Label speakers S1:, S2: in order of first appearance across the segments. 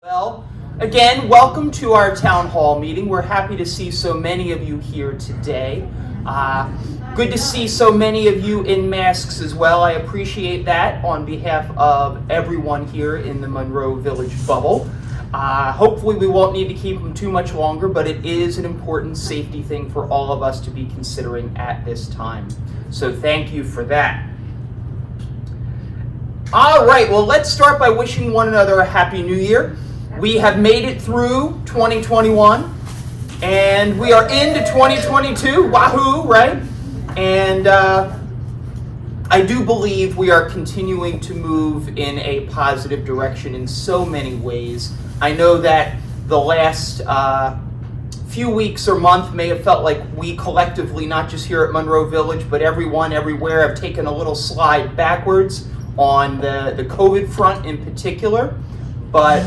S1: Well, again, welcome to our town hall meeting. We're happy to see so many of you here today. Good to see so many of you in masks as well. I appreciate that on behalf of everyone here in the Monroe Village bubble. Hopefully we won't need to keep them too much longer, but it is an important safety thing for all of us to be considering at this time. So thank you for that. All right, well, let's start by wishing one another a Happy New Year. We have made it through 2021, and we are into 2022. Wahoo, right? And I do believe we are continuing to move in a positive direction in so many ways. I know that the last few weeks or month may have felt like we collectively, not just here at Monroe Village, but everyone, everywhere, have taken a little slide backwards on the COVID front in particular. But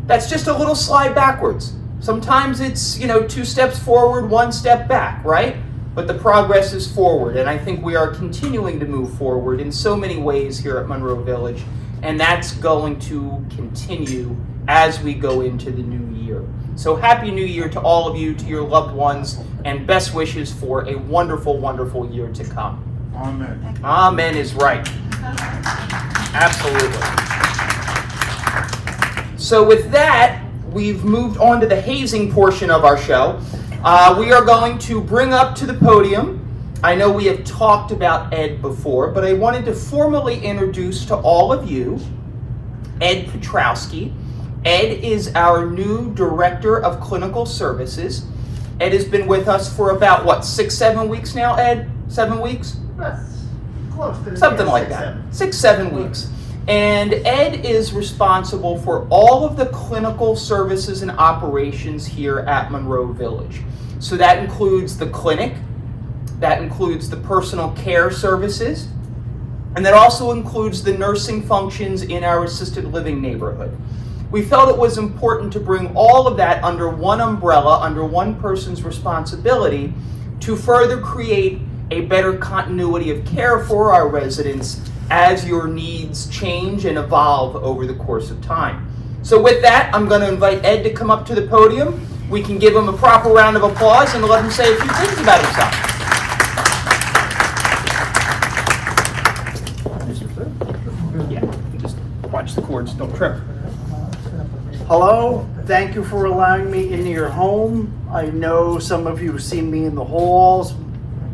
S1: that's just a little slide backwards. Sometimes it's, 2 steps forward, 1 step back, right? But the progress is forward, and I think we are continuing to move forward in so many ways here at Monroe Village, and that's going to continue as we go into the new year. So Happy New Year to all of you, to your loved ones, and best wishes for a wonderful, wonderful year to come.
S2: Amen.
S1: Amen is right. Absolutely. So with that, we've moved on to the hazing portion of our show. We are going to bring up to the podium, I know we have talked about Ed before, but I wanted to formally introduce to all of you Ed Petrowski. Ed is our new Director of Clinical Services. Ed has been with us for about, 6, 7 weeks now, Ed? 7 weeks?
S2: That's close to
S1: Something like that. 6, 7 weeks. And Ed is responsible for all of the clinical services and operations here at Monroe Village. So that includes the clinic, that includes the personal care services, and that also includes the nursing functions in our assisted living neighborhood. We felt it was important to bring all of that under one umbrella, under one person's responsibility, to further create a better continuity of care for our residents as your needs change and evolve over the course of time. So with that, I'm going to invite Ed to come up to the podium. We can give him a proper round of applause and let him say a few things about himself. Yeah, just watch the cords, don't trip.
S2: Hello, thank you for allowing me into your home. I know some of you have seen me in the halls,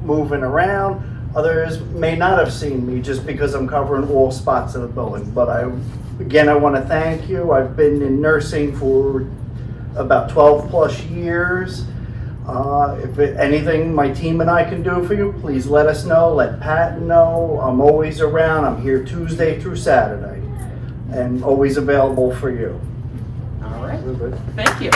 S2: moving around. Others may not have seen me just because I'm covering all spots of the building. But I want to thank you. I've been in nursing for about 12 plus years. If anything my team and I can do for you, please let us know. Let Pat know. I'm always around. I'm here Tuesday through Saturday and always available for you.
S1: All right. Thank you.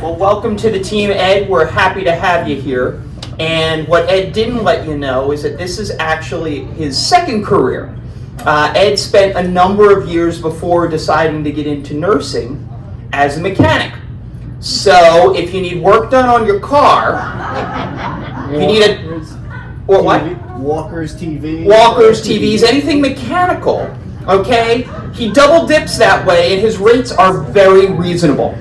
S1: Well, welcome to the team, Ed. We're happy to have you here. And what Ed didn't let you know is that this is actually his second career. Ed spent a number of years before deciding to get into nursing as a mechanic. So if you need work done on your car, if you need or what?
S2: Walkers, TVs.
S1: Walkers, TVs, anything mechanical, okay? He double dips that way, and his rates are very reasonable,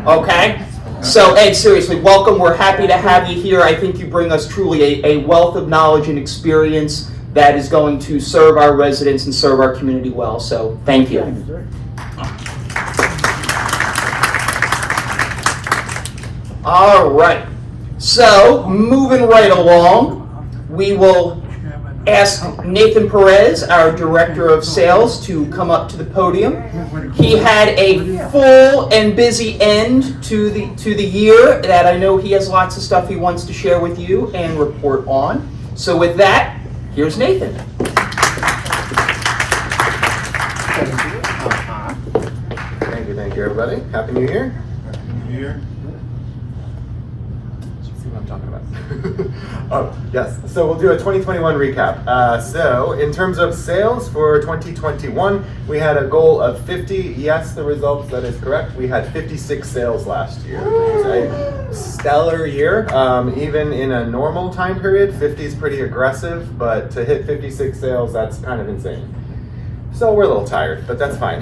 S1: okay? So Ed, seriously, welcome. We're happy to have you here. I think you bring us truly a wealth of knowledge and experience that is going to serve our residents and serve our community well. So thank you. All right. So moving right along, we will ask Nathan Perez, our Director of Sales, to come up to the podium. He had a full and busy end to the year that I know he has lots of stuff he wants to share with you and report on. So with that, here's Nathan.
S3: Thank you, everybody. Happy New Year.
S2: Happy New Year.
S3: See what I'm talking about. Oh, yes. So we'll do a 2021 recap. So in terms of sales for 2021, we had a goal of 50. Yes, the results, that is correct. We had 56 sales last year, which is a stellar year. Even in a normal time period, 50 is pretty aggressive, but to hit 56 sales, that's kind of insane. So we're a little tired, but that's fine.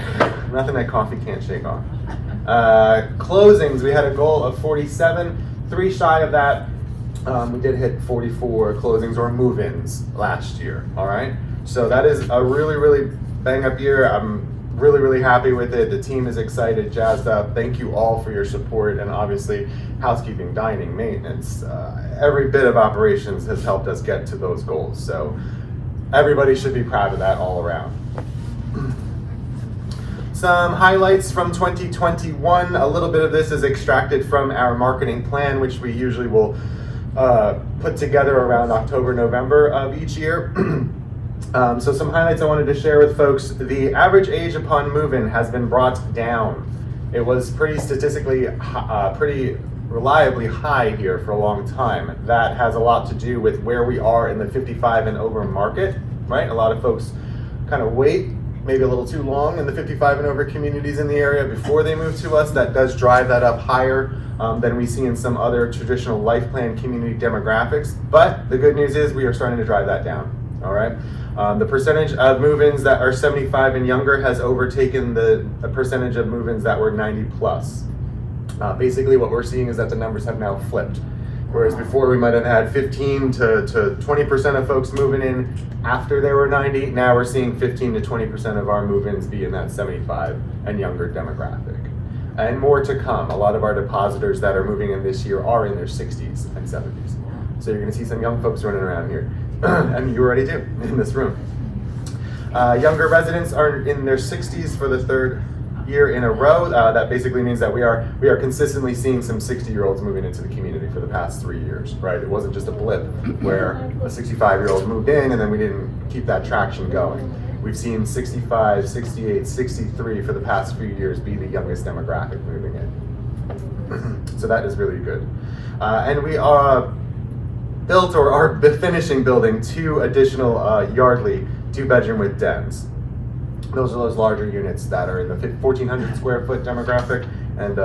S3: Nothing that coffee can't shake off. Closings, we had a goal of 47, 3 shy of that. We did hit 44 closings or move-ins last year, all right? So that is a really, really bang-up year. I'm really, really happy with it. The team is excited, jazzed up. Thank you all for your support, and obviously housekeeping, dining, maintenance, every bit of operations has helped us get to those goals. So everybody should be proud of that all around. Some highlights from 2021. A little bit of this is extracted from our marketing plan, which we usually will put together around October, November of each year. So some highlights I wanted to share with folks. The average age upon move-in has been brought down. It was pretty statistically, pretty reliably high here for a long time. That has a lot to do with where we are in the 55 and over market, right? A lot of folks kind of wait maybe a little too long in the 55 and over communities in the area before they move to us. That does drive that up higher than we see in some other traditional life plan community demographics. But the good news is we are starting to drive that down, all right? The percentage of move-ins that are 75 and younger has overtaken the percentage of move-ins that were 90 plus. Basically what we're seeing is that the numbers have now flipped. Whereas before we might have had 15 to 20% of folks moving in after they were 90, now we're seeing 15 to 20% of our move-ins be in that 75 and younger demographic. And more to come. A lot of our depositors that are moving in this year are in their 60s and 70s. So you're gonna see some young folks running around here. And you already do in this room. Younger residents are in their 60s for the third year in a row. That basically means that we are consistently seeing some 60-year-olds moving into the community for the past 3 years, right? It wasn't just a blip where a 65-year-old moved in and then we didn't keep that traction going. We've seen 65, 68, 63 for the past few years be the youngest demographic moving in. So that is really good. And we are built or are finishing building 2 additional Yardley 2-bedroom with dens. Those are those larger units that are in the 1,400 square foot demographic, and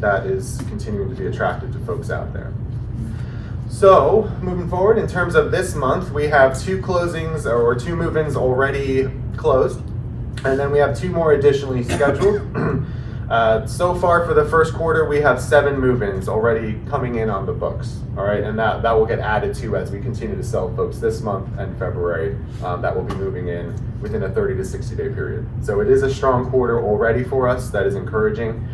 S3: that is continuing to be attractive to folks out there. So moving forward, in terms of this month, we have 2 closings or 2 move-ins already closed, and then we have 2 more additionally scheduled. So far for the first quarter, we have 7 move-ins already coming in on the books, all right? And that will get added to as we continue to sell folks this month and February that will be moving in within a 30 to 60 day period. So it is a strong quarter already for us. That is encouraging.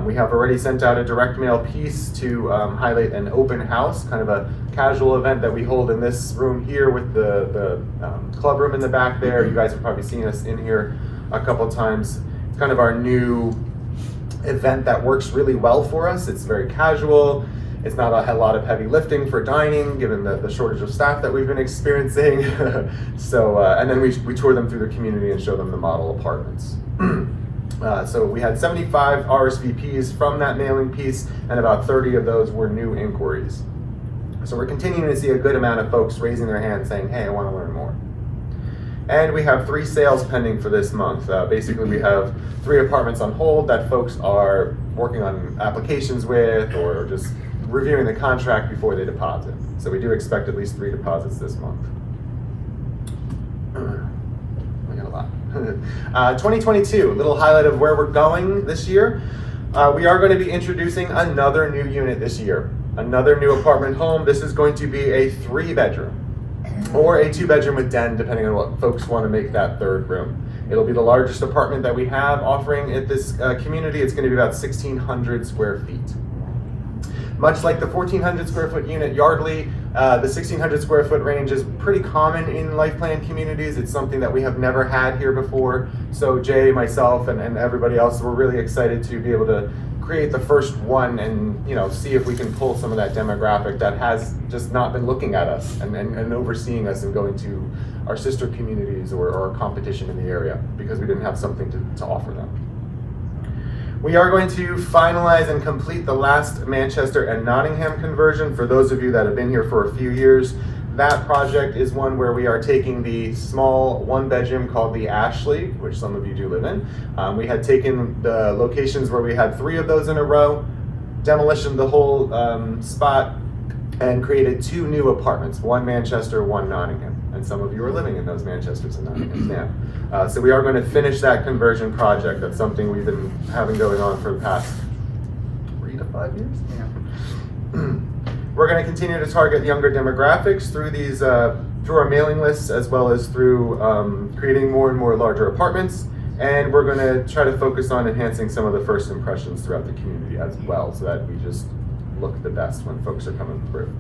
S3: We have already sent out a direct mail piece to highlight an open house, kind of a casual event that we hold in this room here with the club room in the back there. You guys have probably seen us in here a couple times. It's kind of our new event that works really well for us. It's very casual. It's not a lot of heavy lifting for dining, given the shortage of staff that we've been experiencing. So, and then we tour them through the community and show them the model apartments. So we had 75 RSVPs from that mailing piece, and about 30 of those were new inquiries. So we're continuing to see a good amount of folks raising their hand saying, hey, I want to learn more. And we have 3 sales pending for this month. Basically, we have 3 apartments on hold that folks are working on applications with or just reviewing the contract before they deposit. So we do expect at least 3 deposits this month. We got a lot. 2022, a little highlight of where we're going this year. We are going to be introducing another new unit this year. Another new apartment home. This is going to be a 3-bedroom. Or a 2-bedroom with den, depending on what folks want to make that 3rd room. It'll be the largest apartment that we have offering at this community. It's going to be about 1,600 square feet. Much like the 1,400 square foot unit Yardley, the 1,600 square foot range is pretty common in life plan communities. It's something that we have never had here before. So Jay, myself, and everybody else, we're really excited to be able to create the first one and see if we can pull some of that demographic that has just not been looking at us and overseeing us and going to our sister communities or competition in the area because we didn't have something to offer them. We are going to finalize and complete the last Manchester and Nottingham conversion. For those of you that have been here for a few years, that project is one where we are taking the small 1-bedroom called the Ashley, which some of you do live in. We had taken the locations where we had 3 of those in a row, demolitioned the whole spot, and created 2 new apartments, 1 Manchester, 1 Nottingham. and some of you are living in those Manchesters and Nottinghams now. So we are going to finish that conversion project. That's something we've been having going on for the past 3 to 5 years. Yeah. We're going to continue to target younger demographics through these, through our mailing lists, as well as through creating more and more larger apartments. And we're going to try to focus on enhancing some of the first impressions throughout the community as well, so that we just look the best when folks are coming through.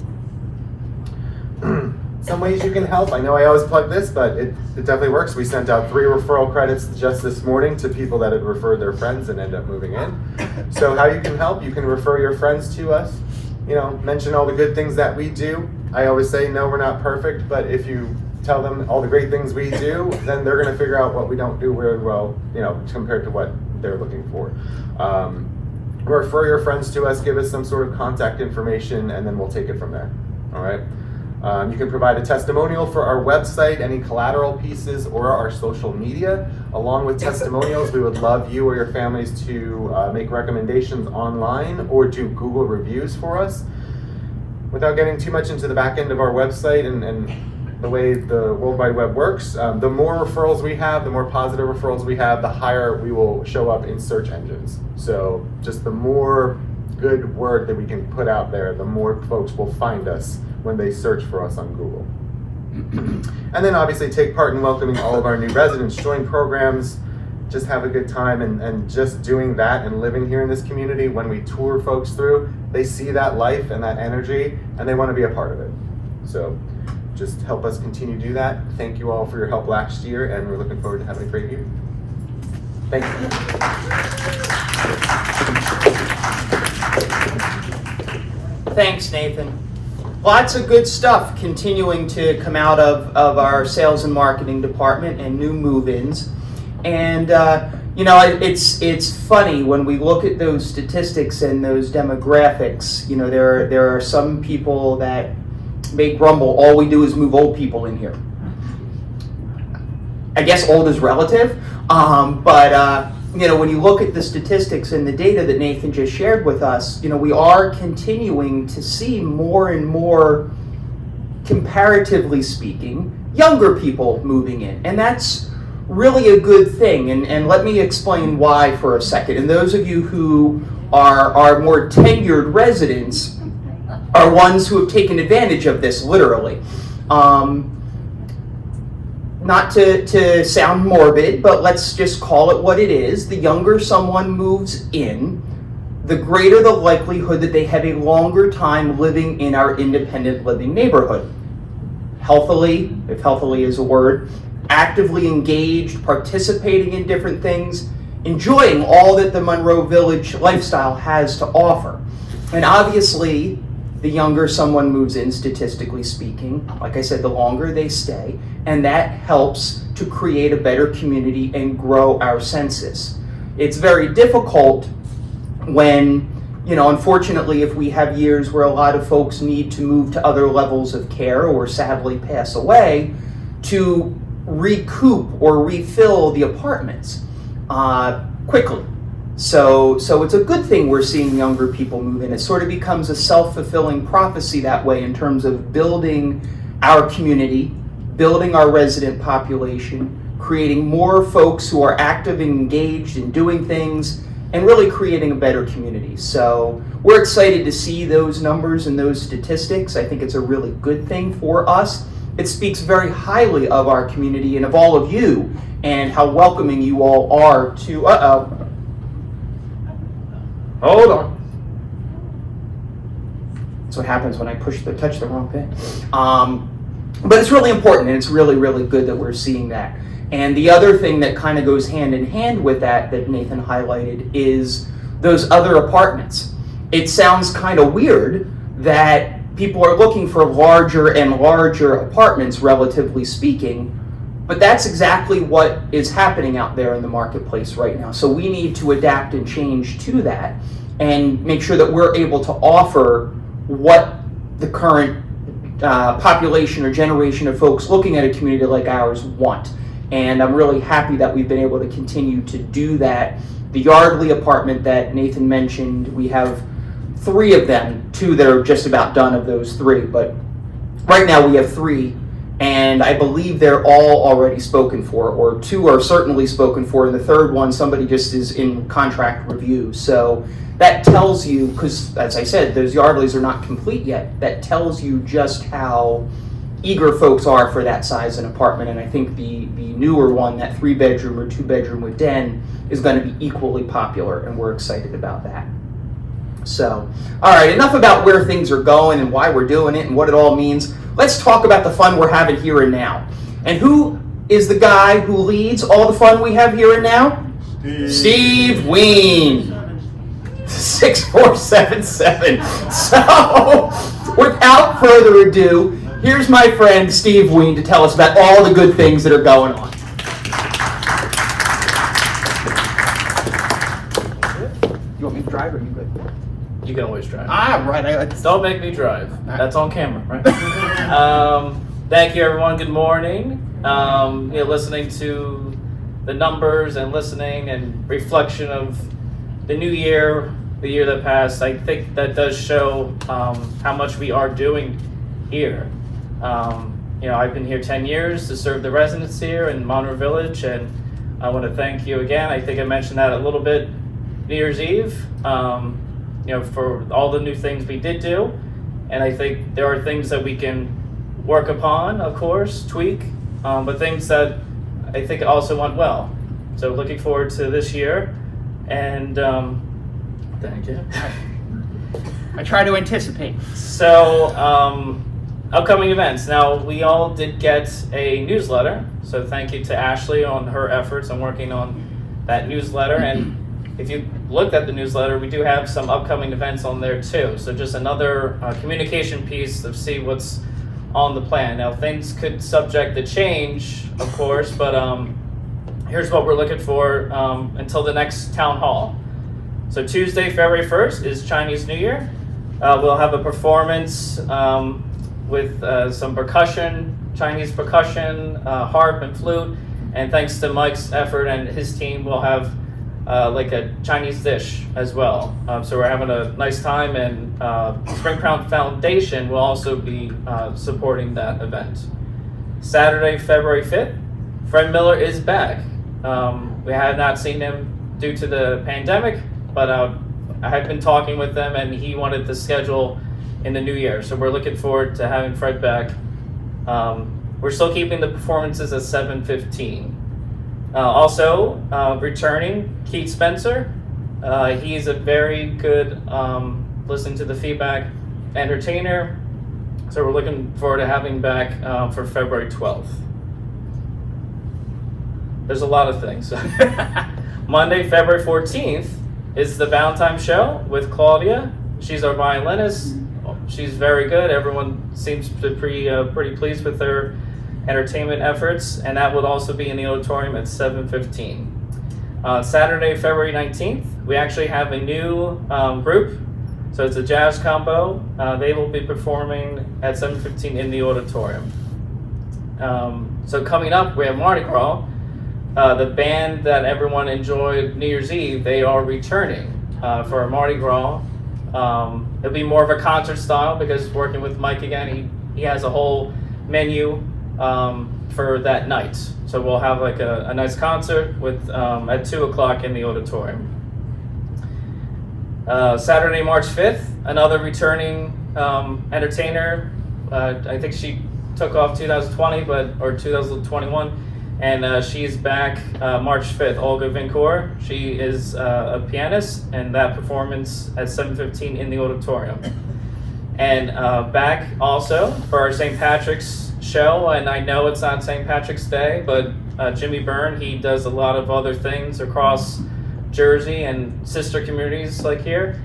S3: Some ways you can help. I know I always plug this, but it definitely works. We sent out 3 referral credits just this morning to people that had referred their friends and ended up moving in. So how you can help, you can refer your friends to us. You know, mention all the good things that we do. I always say, no, we're not perfect, but if you tell them all the great things we do, then they're going to figure out what we don't do very well, you know, compared to what they're looking for. Refer your friends to us, give us some sort of contact information, and then we'll take it from there. All right. You can provide a testimonial for our website, any collateral pieces, or our social media. Along with testimonials, we would love you or your families to make recommendations online or do Google reviews for us. Without getting too much into the back end of our website and the way the World Wide Web works, the more referrals we have, the more positive referrals we have, the higher we will show up in search engines. So just the more good word that we can put out there, the more folks will find us when they search for us on Google. And then obviously take part in welcoming all of our new residents, join programs, just have a good time, and just doing that and living here in this community. When we tour folks through, they see that life and that energy, and they want to be a part of it. So just help us continue to do that. Thank you all for your help last year, and we're looking forward to having a great year. Thank you.
S1: Thanks, Nathan. Lots of good stuff continuing to come out of our sales and marketing department and new move-ins. And you know, it's funny when we look at those statistics and those demographics. You know, there are some people that may grumble, all we do is move old people in here. I guess old is relative, but you know, when you look at the statistics and the data that Nathan just shared with us, you know, we are continuing to see more and more, comparatively speaking, younger people moving in. And that's really a good thing. And let me explain why for a second. And those of you who are more tenured residents are ones who have taken advantage of this, literally. Not to sound morbid, but let's just call it what it is. The younger someone moves in, the greater the likelihood that they have a longer time living in our independent living neighborhood. Healthily, if healthily is a word, actively engaged, participating in different things, enjoying all that the Monroe Village lifestyle has to offer. And obviously, the younger someone moves in, statistically speaking, like I said, the longer they stay, and that helps to create a better community and grow our census. It's very difficult when, you know, unfortunately, if we have years where a lot of folks need to move to other levels of care or sadly pass away, to recoup or refill the apartments quickly. So it's a good thing we're seeing younger people move in. It sort of becomes a self-fulfilling prophecy that way in terms of building our community, building our resident population, creating more folks who are active and engaged in doing things, and really creating a better community. So we're excited to see those numbers and those statistics. I think it's a really good thing for us. It speaks very highly of our community and of all of you and how welcoming you all are to, hold on. That's what happens when I touch the wrong thing. But it's really important, and it's really, really good that we're seeing that. And the other thing that kind of goes hand in hand with that Nathan highlighted is those other apartments. It sounds kind of weird that people are looking for larger and larger apartments, relatively speaking, but that's exactly what is happening out there in the marketplace right now. So we need to adapt and change to that and make sure that we're able to offer what the current population or generation of folks looking at a community like ours want. And I'm really happy that we've been able to continue to do that. The Yardley Apartment that Nathan mentioned, we have 3 of them, 2 that are just about done of those 3, but right now we have 3 And I believe they're all already spoken for, or 2 are certainly spoken for, and the third one, somebody just is in contract review. So that tells you, because as I said, those Yardleys are not complete yet, that tells you just how eager folks are for that size an apartment. And I think the newer one, that 3-bedroom or 2-bedroom with den, is going to be equally popular, and we're excited about that. So, all right, enough about where things are going and why we're doing it and what it all means. Let's talk about the fun we're having here and now. And who is the guy who leads all the fun we have here and now? Steve Ween. 6477. So, without further ado, here's my friend Steve Ween to tell us about all the good things that are going on. You want me to drive or are you good?
S4: You can always drive.
S1: Right.
S4: Don't make me drive. That's on camera, right? Thank you, everyone. Good morning. Listening to the numbers and listening and reflection of the new year, the year that passed, I think that does show how much we are doing here. I've been here 10 years to serve the residents here in Monroe Village, and I want to thank you again. I think I mentioned that a little bit New Year's Eve. For all the new things we did do. And I think there are things that we can work upon, of course, tweak, but things that I think also went well. So looking forward to this year, and thank you.
S1: I try to anticipate.
S4: So, upcoming events. Now, we all did get a newsletter, so thank you to Ashley on her efforts on working on that newsletter. And if you looked at the newsletter, we do have some upcoming events on there too. So just another communication piece to see what's on the plan. Now things could subject to change, of course, but here's what we're looking for until the next town hall. So Tuesday, February 1st is Chinese New Year. We'll have a performance with some percussion, Chinese percussion, harp and flute. And thanks to Mike's effort and his team, we'll have like a Chinese dish as well. So we're having a nice time, and Spring Crown Foundation will also be supporting that event. Saturday, February 5th, Fred Miller is back. We have not seen him due to the pandemic, but I have been talking with them, and he wanted to schedule in the new year. So we're looking forward to having Fred back. We're still keeping the performances at 7:15. Also, returning, Keith Spencer. He's a very good, listening to the feedback, entertainer. So we're looking forward to having back for February 12th. There's a lot of things. Monday, February 14th is the Valentine Show with Claudia. She's our violinist. She's very good. Everyone seems to be pretty pleased with her entertainment efforts, and that would also be in the auditorium at 7:15. Saturday, February 19th, we actually have a new group, so it's a jazz combo. They will be performing at 7:15 in the auditorium. So coming up, we have Mardi Gras. The band that everyone enjoyed New Year's Eve, they are returning for Mardi Gras. It'll be more of a concert style because working with Mike again, he has a whole menu for that night. So we'll have like a nice concert with at 2 o'clock in the auditorium. Saturday, March 5th, another returning entertainer. I think she took off 2020, or 2021, and she's back March 5th, Olga Vincourt. She is a pianist, and that performance at 7:15 in the auditorium. And back also for our St. Patrick's show, and I know it's not St. Patrick's Day, but Jimmy Byrne, he does a lot of other things across Jersey and sister communities like here.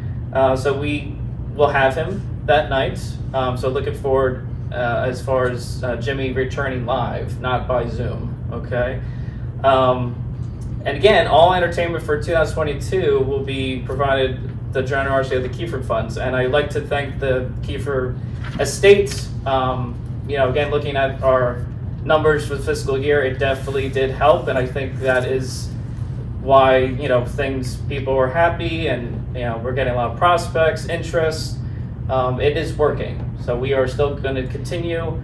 S4: So we will have him that night. So looking forward as far as Jimmy returning live, not by Zoom, okay? And again, all entertainment for 2022 will be provided the generosity of the Kiefer funds. And I'd like to thank the Kiefer estate. Again, looking at our numbers for the fiscal year, it definitely did help. And I think that is why, people are happy, and, we're getting a lot of prospects, interest. It is working. So we are still going to continue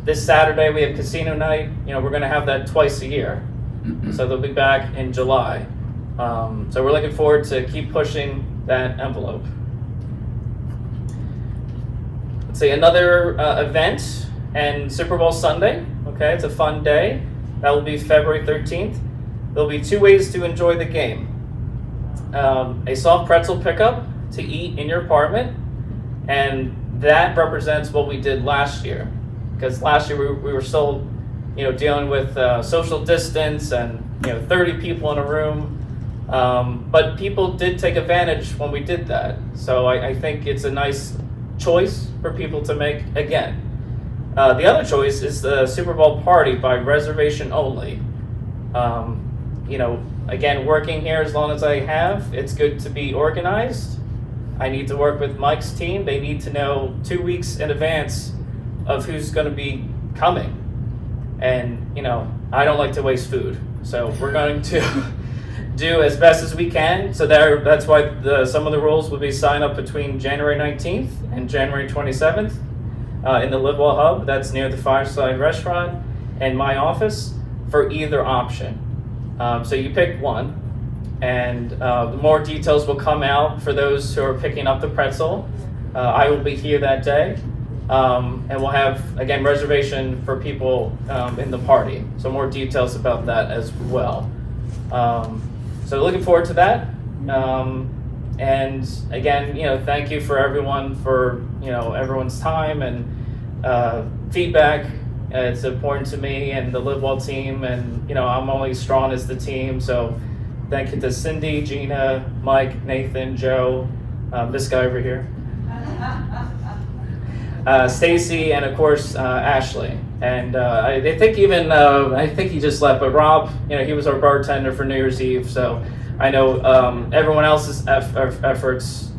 S4: this Saturday we have casino night. We're going to have that twice a year. So they'll be back in July. So we're looking forward to keep pushing that envelope. Let's see, another event and Super Bowl Sunday. Okay, it's a fun day. That will be February 13th. There'll be 2 ways to enjoy the game. A soft pretzel pickup to eat in your apartment, and that represents what we did last year. Because last year we were still, dealing with social distance and 30 people in a room. But people did take advantage when we did that. So I think it's a nice choice for people to make again. The other choice is the Super Bowl party by reservation only. Again, working here as long as I have, it's good to be organized. I need to work with Mike's team. They need to know 2 weeks in advance of who's going to be coming. And, I don't like to waste food. So we're going to do as best as we can. So that's why some of the rules will be signed up between January 19th and January 27th in the Livewell Hub. That's near the Fireside Restaurant and my office for either option. So you pick one, and more details will come out for those who are picking up the pretzel. I will be here that day, and we'll have, again, reservation for people in the party. So more details about that as well. So looking forward to that. And again, thank you for everyone for, everyone's time and feedback. It's important to me and the Livewell team, and I'm only as strong as the team. So thank you to Cindy, Gina, Mike, Nathan, Joe, this guy over here, Stacy, and of course Ashley. And I think he just left, but Rob, he was our bartender for New Year's Eve. So I know everyone else's efforts.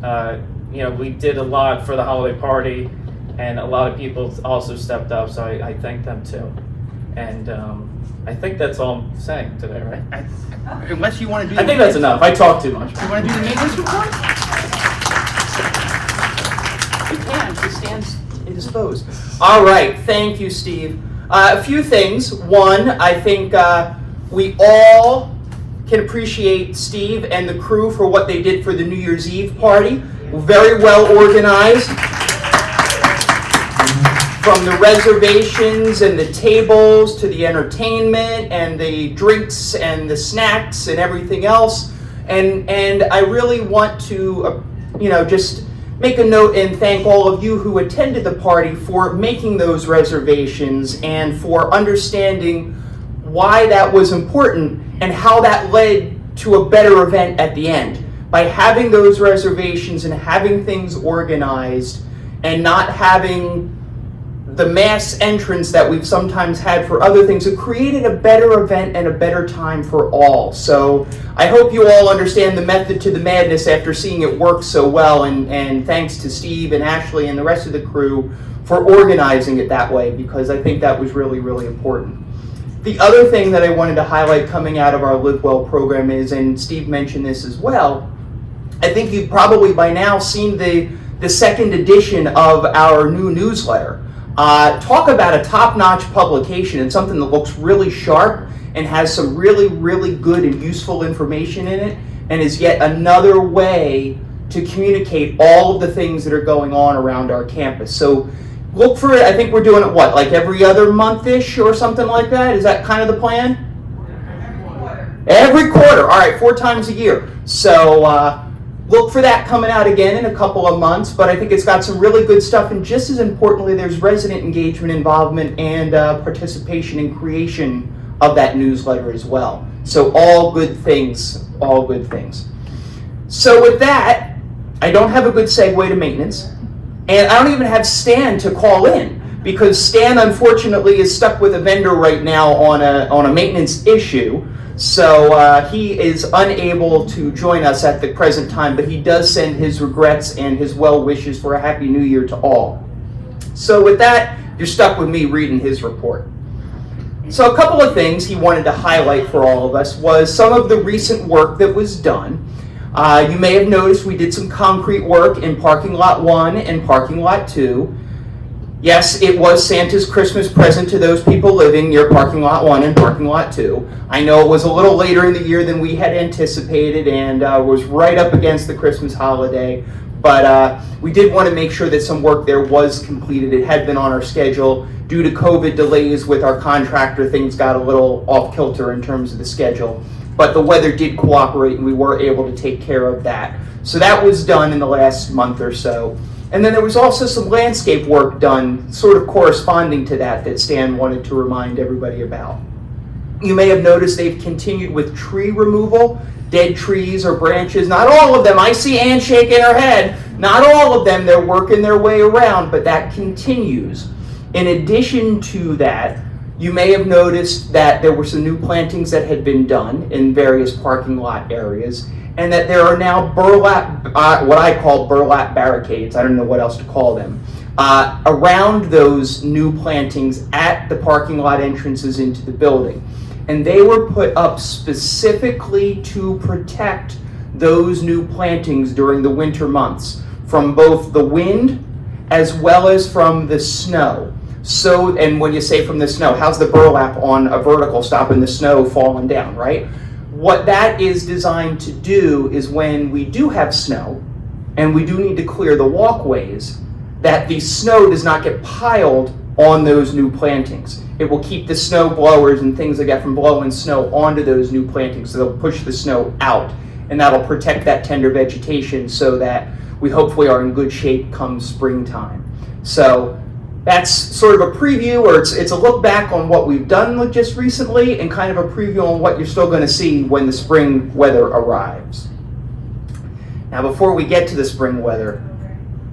S4: We did a lot for the holiday party. And a lot of people also stepped up, so I thank them too. And I think that's all I'm saying today, right?
S1: Unless you want to do...
S4: I think that's enough. I talk too much.
S1: You want to do the maintenance report? You can. She stands indisposed. All right. Thank you, Steve. A few things. One, I think we all can appreciate Steve and the crew for what they did for the New Year's Eve party. Very well organized. From the reservations and the tables to the entertainment and the drinks and the snacks and everything else. And I really want to, just make a note and thank all of you who attended the party for making those reservations and for understanding why that was important and how that led to a better event at the end. By having those reservations and having things organized and not having the mass entrance that we've sometimes had for other things, it created a better event and a better time for all. So I hope you all understand the method to the madness after seeing it work so well, and thanks to Steve and Ashley and the rest of the crew for organizing it that way, because I think that was really, really important. The other thing that I wanted to highlight coming out of our Live Well program is, and Steve mentioned this as well, I think you've probably by now seen the second edition of our new newsletter. Talk about a top-notch publication and something that looks really sharp and has some really, really good and useful information in it, and is yet another way to communicate all of the things that are going on around our campus. So look for it. I think we're doing it, like every other month-ish or something like that? Is that kind of the plan? Every quarter. All right, 4 times a year. So look for that coming out again in a couple of months, but I think it's got some really good stuff, and just as importantly, there's resident engagement, involvement, and participation in creation of that newsletter as well. So all good things, all good things. So with that, I don't have a good segue to maintenance, and I don't even have Stan to call in, because Stan unfortunately is stuck with a vendor right now on a maintenance issue. So he is unable to join us at the present time, but he does send his regrets and his well wishes for a Happy New Year to all. So with that, you're stuck with me reading his report. So a couple of things he wanted to highlight for all of us was some of the recent work that was done. You may have noticed we did some concrete work in parking lot 1 and parking lot 2. Yes, it was Santa's Christmas present to those people living near parking lot 1 and parking lot 2. I know it was a little later in the year than we had anticipated and was right up against the Christmas holiday, but we did want to make sure that some work there was completed. It had been on our schedule. Due to COVID delays with our contractor, things got a little off kilter in terms of the schedule, but the weather did cooperate and we were able to take care of that. So that was done in the last month or so. And then there was also some landscape work done, sort of corresponding to that Stan wanted to remind everybody about. You may have noticed they've continued with tree removal, dead trees or branches. Not all of them. I see Ann shaking her head. Not all of them. They're working their way around, but that continues. In addition to that, you may have noticed that there were some new plantings that had been done in various parking lot areas, and that there are now burlap, what I call burlap barricades, I don't know what else to call them, around those new plantings at the parking lot entrances into the building. And they were put up specifically to protect those new plantings during the winter months from both the wind as well as from the snow. So, and when you say from the snow, how's the burlap on a vertical stopping the snow falling down, right? What that is designed to do is when we do have snow and we do need to clear the walkways, that the snow does not get piled on those new plantings. It will keep the snow blowers and things like that from blowing snow onto those new plantings, so they'll push the snow out, and that'll protect that tender vegetation so that we hopefully are in good shape come springtime. So that's sort of a preview, or it's a look back on what we've done just recently and kind of a preview on what you're still going to see when the spring weather arrives. Now, before we get to the spring weather,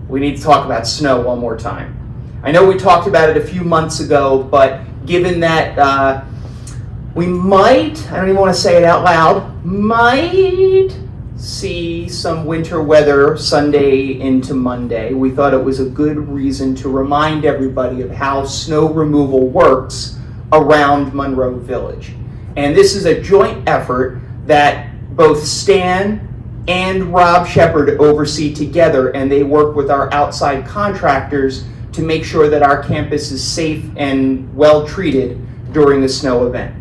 S1: we need to talk about snow one more time. I know we talked about it a few months ago, but given that we might, I don't even want to say it out loud, might see some winter weather Sunday into Monday, we thought it was a good reason to remind everybody of how snow removal works around Monroe Village. And this is a joint effort that both Stan and Rob Shepard oversee together, and they work with our outside contractors to make sure that our campus is safe and well treated during the snow event.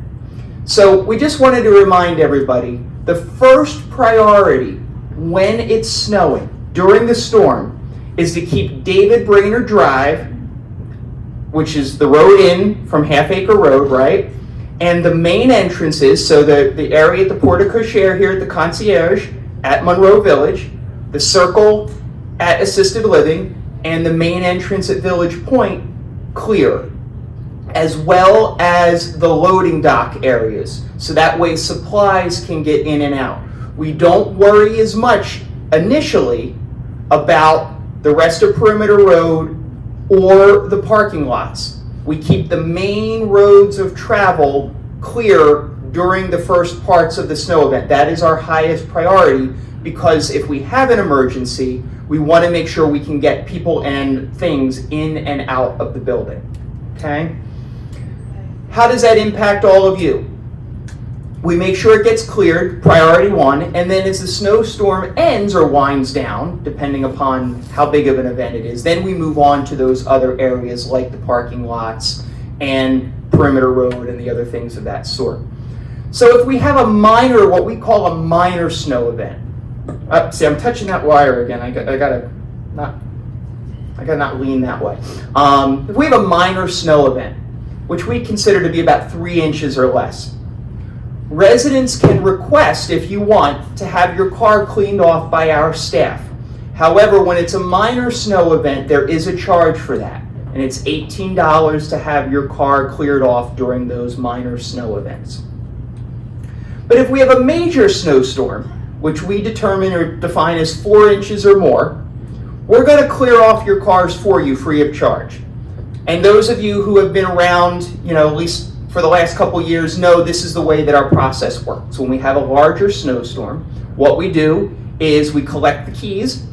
S1: So we just wanted to remind everybody, the first priority when it's snowing during the storm is to keep David Brainerd Drive, which is the road in from Half Acre Road, right? And the main entrances, so the area at the Porte Cochere here at the Concierge at Monroe Village, the circle at Assisted Living, and the main entrance at Village Point clear, as well as the loading dock areas, so that way supplies can get in and out. We don't worry as much initially about the rest of Perimeter Road or the parking lots. We keep the main roads of travel clear during the first parts of the snow event. That is our highest priority, because if we have an emergency, we want to make sure we can get people and things in and out of the building, okay? How does that impact all of you? We make sure it gets cleared, priority one, and then as the snowstorm ends or winds down, depending upon how big of an event it is, then we move on to those other areas like the parking lots and Perimeter Road and the other things of that sort. So if we have a minor, what we call a minor snow event, see, I'm touching that wire again. I gotta not lean that way. If we have a minor snow event, which we consider to be about 3 inches or less, residents can request, if you want, to have your car cleaned off by our staff. However, when it's a minor snow event, there is a charge for that, and it's $18 to have your car cleared off during those minor snow events. But if we have a major snowstorm, which we determine or define as 4 inches or more, we're going to clear off your cars for you free of charge. And those of you who have been around, at least for the last couple years, know this is the way that our process works. When we have a larger snowstorm, what we do is we collect the keys.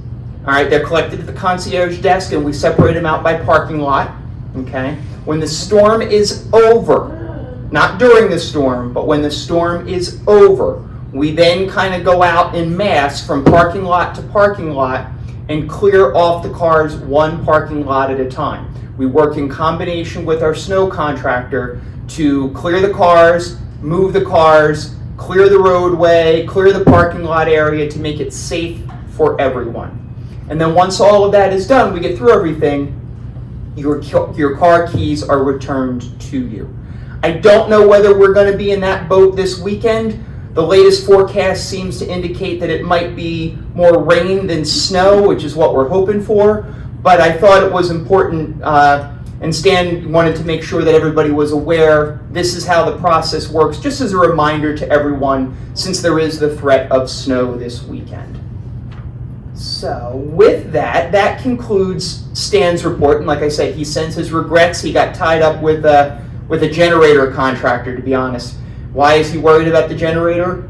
S1: All right, they're collected at the concierge desk, and we separate them out by parking lot. Okay. When the storm is over, not during the storm, but when the storm is over, we then kind of go out en masse from parking lot to parking lot and clear off the cars one parking lot at a time. We work in combination with our snow contractor to clear the cars, move the cars, clear the roadway, clear the parking lot area to make it safe for everyone. And then once all of that is done, we get through everything, your car keys are returned to you. I don't know whether we're going to be in that boat this weekend. The latest forecast seems to indicate that it might be more rain than snow, which is what we're hoping for. But I thought it was important, and Stan wanted to make sure that everybody was aware this is how the process works, just as a reminder to everyone, since there is the threat of snow this weekend. So with that, that concludes Stan's report. And like I said, he sends his regrets. He got tied up with a generator contractor, to be honest. Why is he worried about the generator?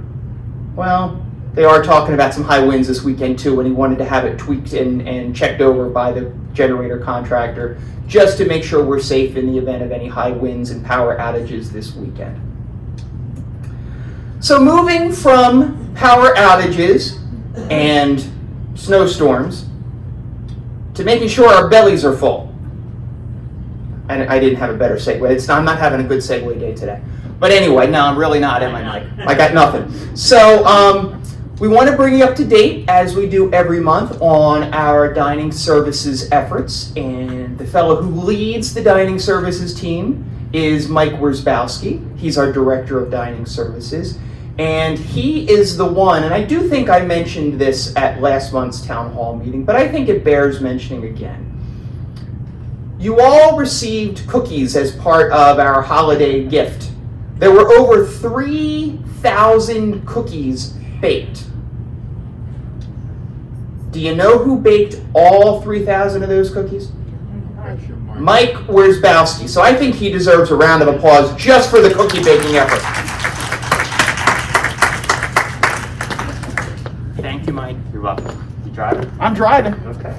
S1: Well, they are talking about some high winds this weekend too, and he wanted to have it tweaked and checked over by the generator contractor just to make sure we're safe in the event of any high winds and power outages this weekend. So moving from power outages and snowstorms to making sure our bellies are full. And I didn't have a better segue. I'm not having a good segue day today. But anyway, no, I'm really not, am I, Mike? I got nothing. So we want to bring you up to date, as we do every month, on our dining services efforts. And the fellow who leads the dining services team is Mike Werzbowski. He's our director of dining services. And he is the one, and I do think I mentioned this at last month's town hall meeting, but I think it bears mentioning again. You all received cookies as part of our holiday gift. There were over 3,000 cookies baked. Do you know who baked all 3,000 of those cookies? Mike Werzbowski. So I think he deserves a round of applause just for the cookie baking effort. Thank you, Mike.
S5: You're welcome. You driving?
S1: I'm driving.
S5: Okay.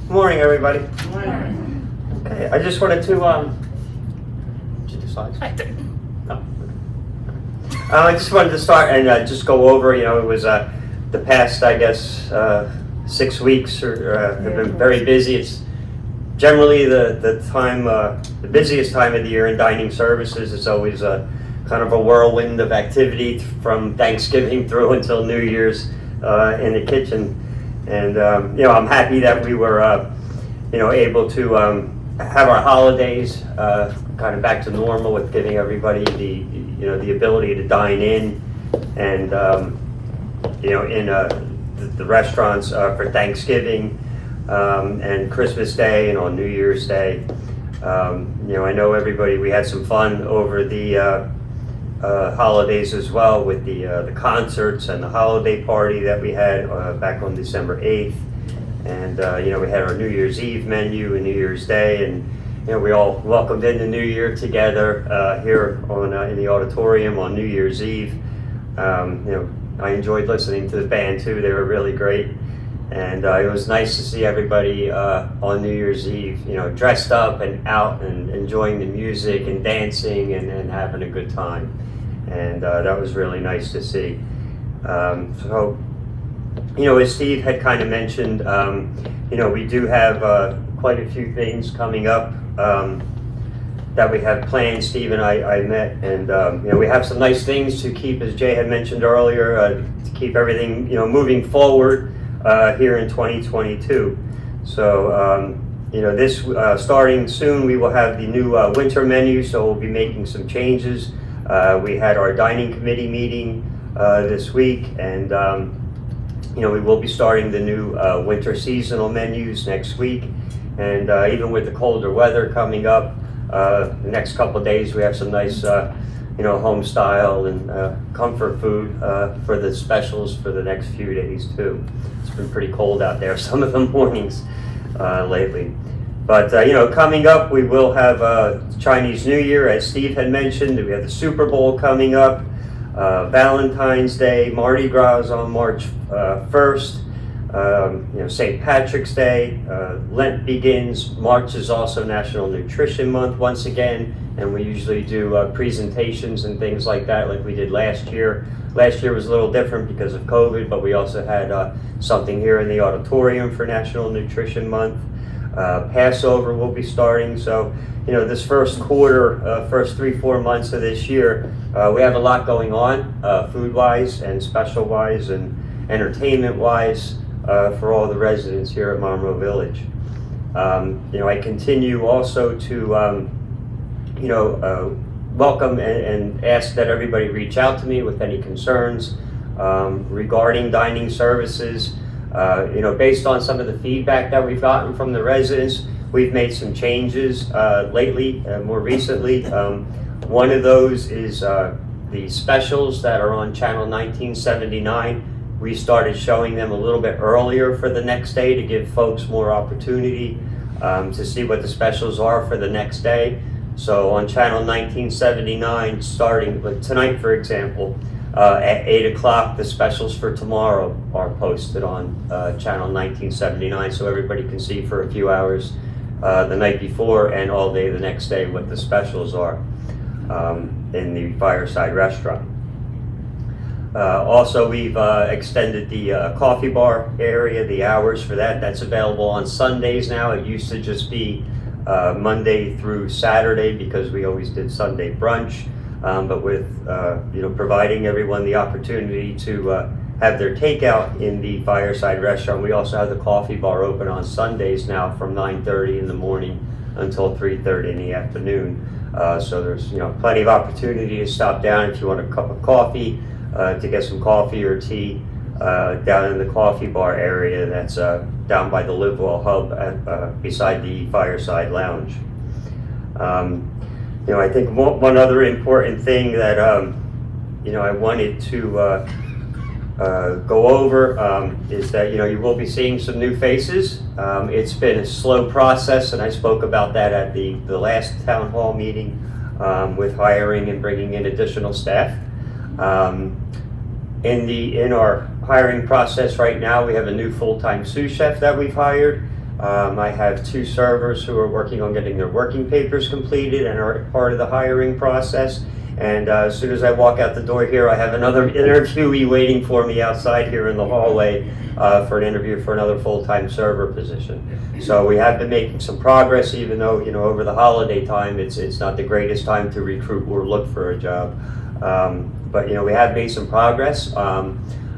S5: Good morning, everybody. Good morning. Okay, I just wanted to, did you decide? No. I just wanted to start and just go over, it was the past, I guess, 6 weeks have been very busy. It's generally the time, the busiest time of the year in dining services. It's always kind of a whirlwind of activity from Thanksgiving through until New Year's in the kitchen. And I'm happy that we were able to have our holidays kind of back to normal, with giving everybody the ability to dine in and in the restaurants for Thanksgiving and Christmas Day and on New Year's Day. I know everybody, we had some fun over the holidays as well, with the concerts and the holiday party that we had back on December 8th. And we had our New Year's Eve menu and New Year's Day, and we all welcomed in the new year together here on in the auditorium on New Year's Eve. I enjoyed listening to the band too. They were really great. And it was nice to see everybody on New Year's Eve, dressed up and out and enjoying the music and dancing and having a good time. And that was really nice to see. So, as Steve had kind of mentioned, we do have quite a few things coming up that we have planned. Steve and I met, and we have some nice things to keep, as Jay had mentioned earlier, to keep everything moving forward here in 2022. So this starting soon, we will have the new winter menu. So we'll be making some changes. We had our dining committee meeting this week, and we will be starting the new winter seasonal menus next week. And even with the colder weather coming up, the next couple of days we have some nice home style and comfort food for the specials for the next few days too. It's been pretty cold out there some of the mornings lately. But coming up, we will have Chinese New Year, as Steve had mentioned. We have the Super Bowl coming up, Valentine's Day, Mardi Gras on March 1st. St. Patrick's Day, Lent begins. March is also National Nutrition Month once again, and we usually do presentations and things like that like we did last year. Last year was a little different because of COVID, but we also had something here in the auditorium for National Nutrition Month. Passover will be starting, so this first quarter, first 3-4 months of this year, we have a lot going on, food-wise and special-wise and entertainment-wise for all the residents here at Monroe Village. I continue also to welcome and ask that everybody reach out to me with any concerns regarding dining services. Based on some of the feedback that we've gotten from the residents, we've made some changes lately, more recently. One of those is the specials that are on channel 1979. We started showing them a little bit earlier for the next day to give folks more opportunity to see what the specials are for the next day. So on channel 1979, starting with tonight, for example, at 8 o'clock, the specials for tomorrow are posted on channel 1979, so everybody can see for a few hours the night before and all day the next day what the specials are in the Fireside Restaurant. Also, we've extended the coffee bar area, the hours for that. That's available on Sundays now. It used to just be Monday through Saturday because we always did Sunday brunch. But with providing everyone the opportunity to have their takeout in the Fireside Restaurant, we also have the coffee bar open on Sundays now from 9:30 in the morning until 3:30 in the afternoon. So there's plenty of opportunity to stop down if you want a cup of coffee, to get some coffee or tea down in the coffee bar area that's down by the Livewell Hub beside the Fireside Lounge. I think one other important thing that I wanted to go over is that you will be seeing some new faces. It's been a slow process, and I spoke about that at the last town hall meeting with hiring and bringing in additional staff. In our hiring process right now, we have a new full-time sous chef that we've hired. I have 2 servers who are working on getting their working papers completed and are part of the hiring process. And as soon as I walk out the door here, I have another interviewee waiting for me outside here in the hallway for an interview for another full-time server position. So we have been making some progress, even though over the holiday time it's not the greatest time to recruit or look for a job. But we have made some progress.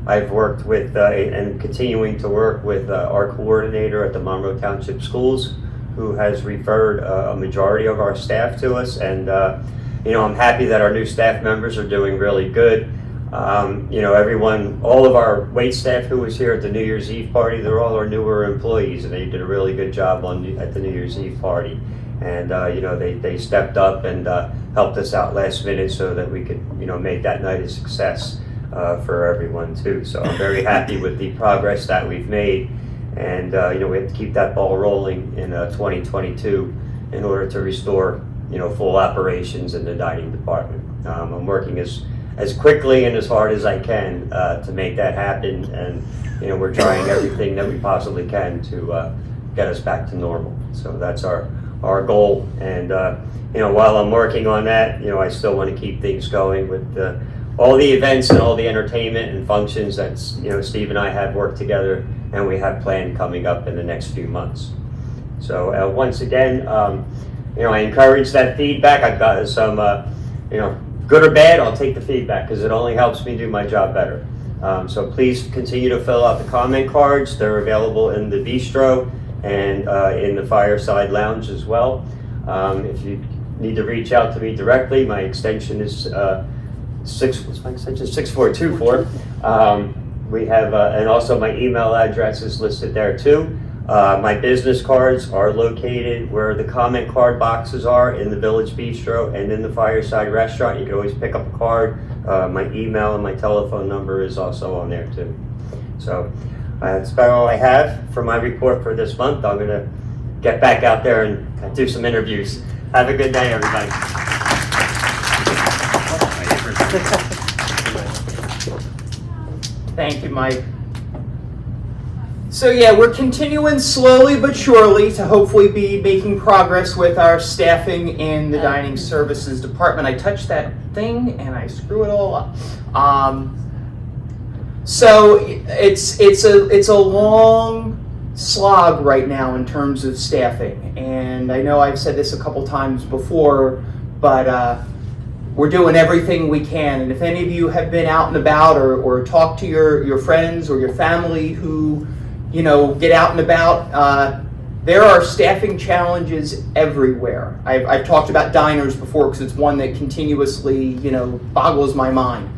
S5: I've worked with and continuing to work with our coordinator at the Monroe Township Schools, who has referred a majority of our staff to us, and I'm happy that our new staff members are doing really good. Everyone, all of our wait staff who was here at the New Year's Eve party, they're all our newer employees, and they did a really good job at the New Year's Eve party. And they stepped up and helped us out last minute so that we could make that night a success for everyone too. So I'm very happy with the progress that we've made, and we have to keep that ball rolling in 2022 in order to restore full operations in the dining department. I'm working as quickly and as hard as I can to make that happen, and we're trying everything that we possibly can to get us back to normal. So that's our goal, and while I'm working on that, I still want to keep things going with all the events and all the entertainment and functions that Steve and I have worked together and we have planned coming up in the next few months. So once again, I encourage that feedback. I've got some good or bad, I'll take the feedback because it only helps me do my job better. So please continue to fill out the comment cards. They're available in the bistro and in the Fireside Lounge as well. If you need to reach out to me directly, my extension is 6424. We have, and also my email address is listed there too. My business cards are located where the comment card boxes are in the Village Bistro and in the Fireside Restaurant. You can always pick up a card. My email and my telephone number is also on there too. So that's about all I have for my report for this month. I'm gonna get back out there and do some interviews. Have a good day, everybody.
S1: Thank you, Mike. So yeah, we're continuing slowly but surely to hopefully be making progress with our staffing in the dining services department. I touched that thing and I screw it all up. So it's a long slog right now in terms of staffing, and I know I've said this a couple times before, but we're doing everything we can. And if any of you have been out and about or talked to your friends or your family who get out and about, there are staffing challenges everywhere. I've talked about diners before because it's one that continuously boggles my mind.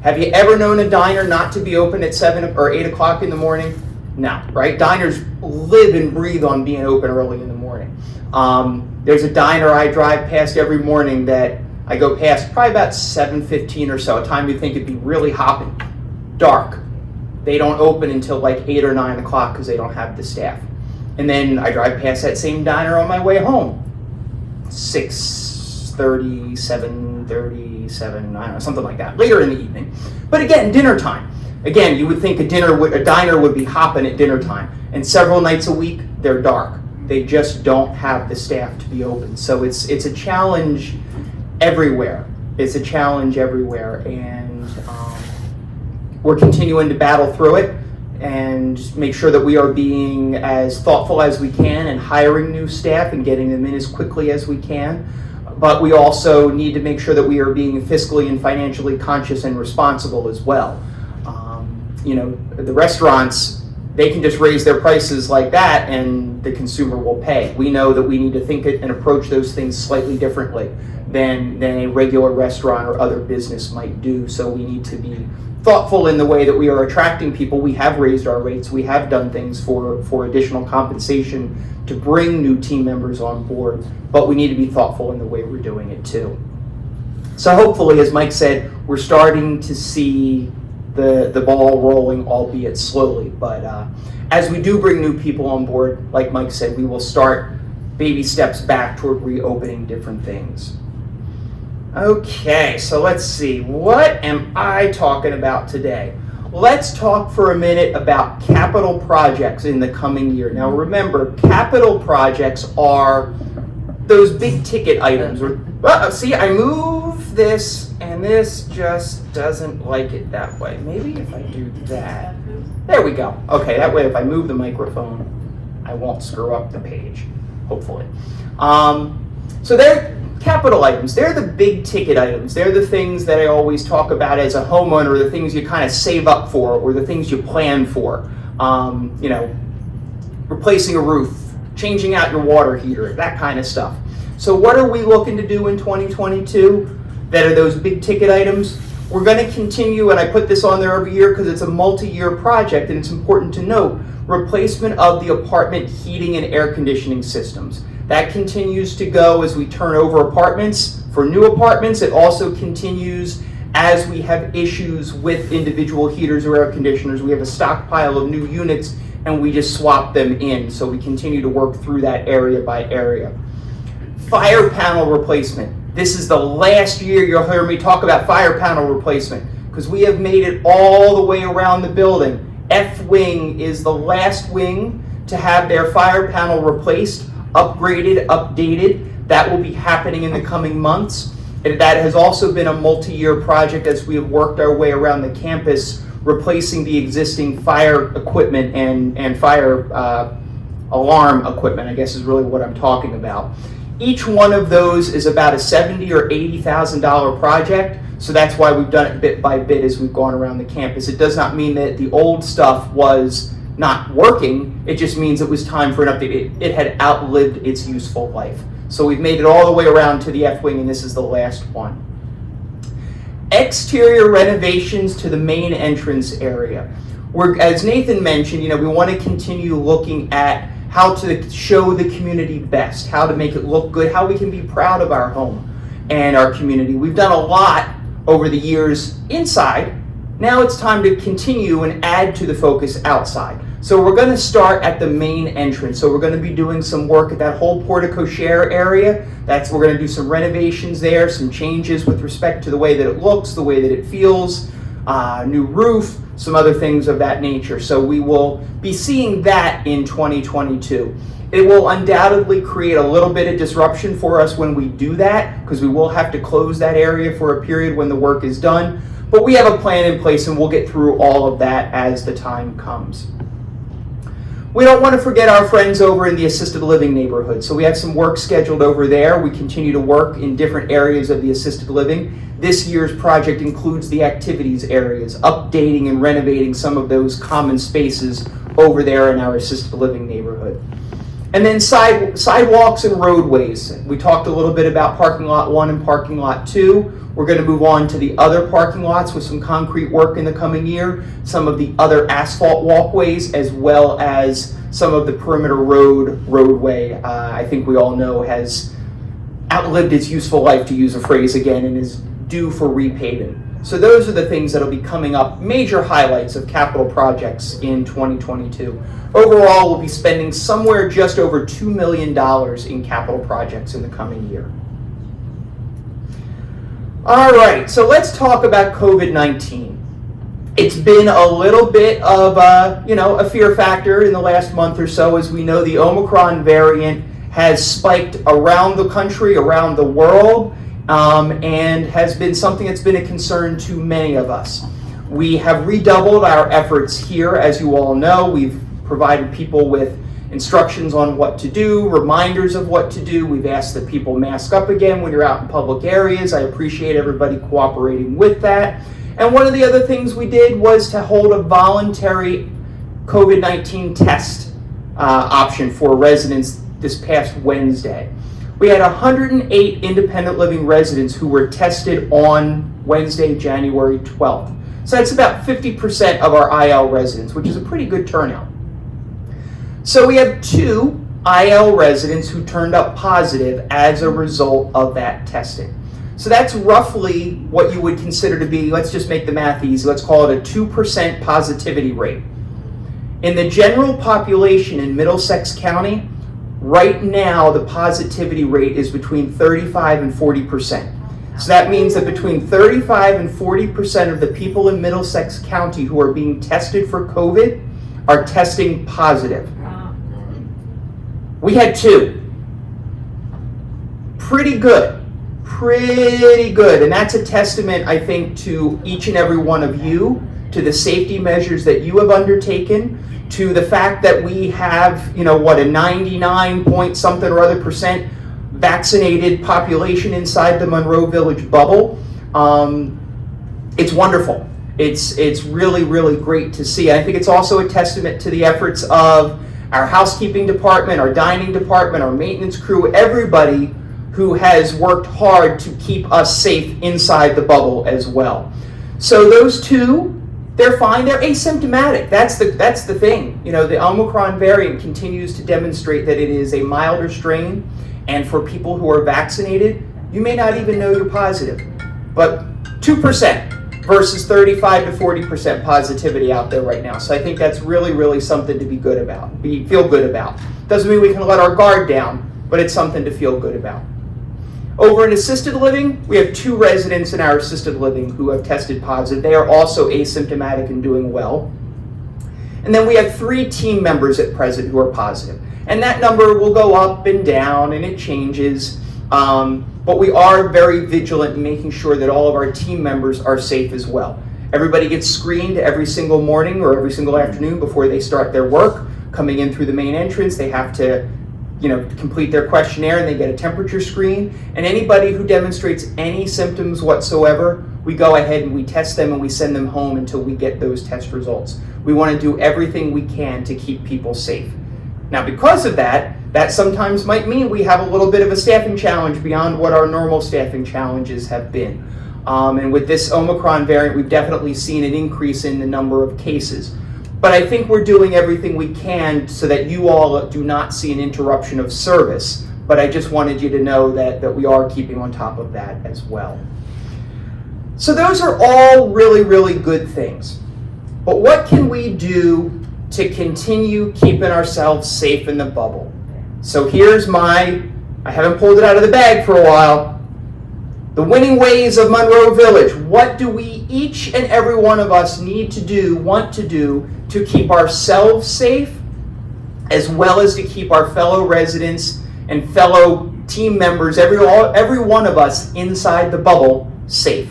S1: Have you ever known a diner not to be open at 7 or 8 o'clock in the morning? No, right? Diners live and breathe on being open early in the morning. There's a diner I drive past every morning that I go past probably about 7:15 or so, a time you think it'd be really hopping. Dark. They don't open until like 8 or 9 o'clock because they don't have the staff. And then I drive past that same diner on my way home. 6:30, 7:30, 7, I don't know, something like that, later in the evening. But again, dinner time. Again, you would think a diner would be hopping at dinner time. And several nights a week, they're dark. They just don't have the staff to be open. So it's a challenge everywhere. It's a challenge everywhere. And we're continuing to battle through it and make sure that we are being as thoughtful as we can and hiring new staff and getting them in as quickly as we can. But we also need to make sure that we are being fiscally and financially conscious and responsible as well. The restaurants, they can just raise their prices like that and the consumer will pay. We know that we need to think and approach those things slightly differently than a regular restaurant or other business might do. So we need to be thoughtful in the way that we are attracting people. We have raised our rates. We have done things for additional compensation to bring new team members on board, but we need to be thoughtful in the way we're doing it too. So hopefully, as Mike said, we're starting to see the ball rolling, albeit slowly. But as we do bring new people on board, like Mike said, we will start baby steps back toward reopening different things. Okay, so let's see. What am I talking about today? Let's talk for a minute about capital projects in the coming year. Now remember, capital projects are those big ticket items. See, I move this and this just doesn't like it that way. Maybe if I do that. There we go. Okay, that way if I move the microphone, I won't screw up the page, hopefully. So they're capital items. They're the big ticket items. They're the things that I always talk about as a homeowner, the things you kind of save up for or the things you plan for. Replacing a roof, changing out your water heater, that kind of stuff. So what are we looking to do in 2022 that are those big ticket items? We're going to continue, and I put this on there every year because it's a multi-year project and it's important to note, replacement of the apartment heating and air conditioning systems. That continues to go as we turn over apartments. For new apartments, it also continues as we have issues with individual heaters or air conditioners. We have a stockpile of new units and we just swap them in. So we continue to work through that area by area. Fire panel replacement. This is the last year you'll hear me talk about fire panel replacement because we have made it all the way around the building. F wing is the last wing to have their fire panel replaced, upgraded, updated. That will be happening in the coming months. That has also been a multi-year project as we have worked our way around the campus, replacing the existing fire equipment and fire alarm equipment, I guess is really what I'm talking about. Each one of those is about a $70,000 or $80,000 project, so that's why we've done it bit by bit as we've gone around the campus. It does not mean that the old stuff was not working, it just means it was time for an update. It had outlived its useful life. So we've made it all the way around to the F-wing, and this is the last one. Exterior renovations to the main entrance area. As Nathan mentioned, we want to continue looking at how to show the community best, how to make it look good, how we can be proud of our home and our community. We've done a lot over the years inside. Now it's time to continue and add to the focus outside. So we're going to start at the main entrance. So we're going to be doing some work at that whole portico share area. We're going to do some renovations there, some changes with respect to the way that it looks, the way that it feels. new roof, some other things of that nature. So we will be seeing that in 2022. It will undoubtedly create a little bit of disruption for us when we do that, because we will have to close that area for a period when the work is done. But we have a plan in place and we'll get through all of that as the time comes. We don't want to forget our friends over in the assisted living neighborhood. So we have some work scheduled over there. We continue to work in different areas of the assisted living. This year's project includes the activities areas, updating and renovating some of those common spaces over there in our assisted living neighborhood. And then sidewalks and roadways. We talked a little bit about parking lot 1 and parking lot 2. We're going to move on to the other parking lots with some concrete work in the coming year, some of the other asphalt walkways, as well as some of the perimeter roadway. I think we all know has outlived its useful life, to use a phrase again, and is due for repaving. So those are the things that will be coming up, major highlights of capital projects in 2022. Overall, we'll be spending somewhere just over $2 million in capital projects in the coming year. All right, so let's talk about COVID-19. It's been a little bit of a fear factor in the last month or so. As we know, the Omicron variant has spiked around the country, around the world, and has been something that's been a concern to many of us. We have redoubled our efforts here. As you all know, we've provided people with instructions on what to do, reminders of what to do. We've asked that people mask up again when you're out in public areas. I appreciate everybody cooperating with that. And one of the other things we did was to hold a voluntary COVID-19 test option for residents this past Wednesday. We had 108 independent living residents who were tested on Wednesday, January 12th. So that's about 50% of our IL residents, which is a pretty good turnout. So we have 2 IL residents who turned up positive as a result of that testing. So that's roughly what you would consider to be, let's just make the math easy, let's call it a 2% positivity rate. In the general population in Middlesex County, right now the positivity rate is between 35 and 40%. So that means that between 35 and 40% of the people in Middlesex County who are being tested for COVID are testing positive. We had 2. Pretty good. And that's a testament, I think, to each and every one of you, to the safety measures that you have undertaken, to the fact that we have, a 99 point something or other percent vaccinated population inside the Monroe Village bubble. It's wonderful. It's really, really great to see. I think it's also a testament to the efforts of our housekeeping department, our dining department, our maintenance crew, everybody who has worked hard to keep us safe inside the bubble as well. So those 2, they're fine. They're asymptomatic. That's the thing. The Omicron variant continues to demonstrate that it is a milder strain, and for people who are vaccinated, you may not even know you're positive. But 2% versus 35 to 40% positivity out there right now. So I think that's really, really something to be good about, feel good about. Doesn't mean we can let our guard down, but it's something to feel good about. Over in assisted living, we have 2 residents in our assisted living who have tested positive. They are also asymptomatic and doing well. And then we have 3 team members at present who are positive. And that number will go up and down and it changes. But we are very vigilant in making sure that all of our team members are safe as well. Everybody gets screened every single morning or every single afternoon before they start their work. Coming in through the main entrance, they have to complete their questionnaire and they get a temperature screen. And anybody who demonstrates any symptoms whatsoever, we go ahead and we test them and we send them home until we get those test results. We want to do everything we can to keep people safe. Now, because of that sometimes might mean we have a little bit of a staffing challenge beyond what our normal staffing challenges have been. And with this Omicron variant, we've definitely seen an increase in the number of cases. But I think we're doing everything we can so that you all do not see an interruption of service. But I just wanted you to know that we are keeping on top of that as well. So those are all really, really good things. But what can we do to continue keeping ourselves safe in the bubble? So here's I haven't pulled it out of the bag for a while, The winning ways of Monroe Village. What do we, each and every one of us, need to do, want to do, to keep ourselves safe, as well as to keep our fellow residents and fellow team members, every one of us inside the bubble, safe?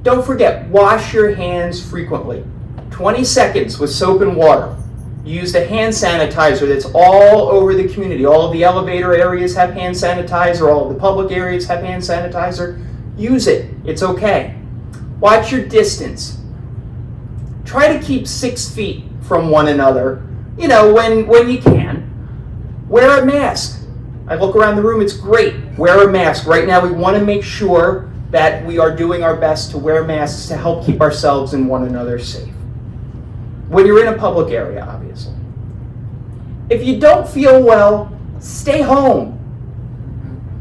S1: Don't forget, wash your hands frequently. 20 seconds with soap and water. Use the hand sanitizer that's all over the community. All of the elevator areas have hand sanitizer. All of the public areas have hand sanitizer. Use it. It's okay. Watch your distance. Try to keep 6 feet from one another, you know, when you can. Wear a mask. I look around the room, it's great. Wear a mask. Right now we want to make sure that we are doing our best to wear masks to help keep ourselves and one another safe. When you're in a public area, obviously. If you don't feel well, stay home.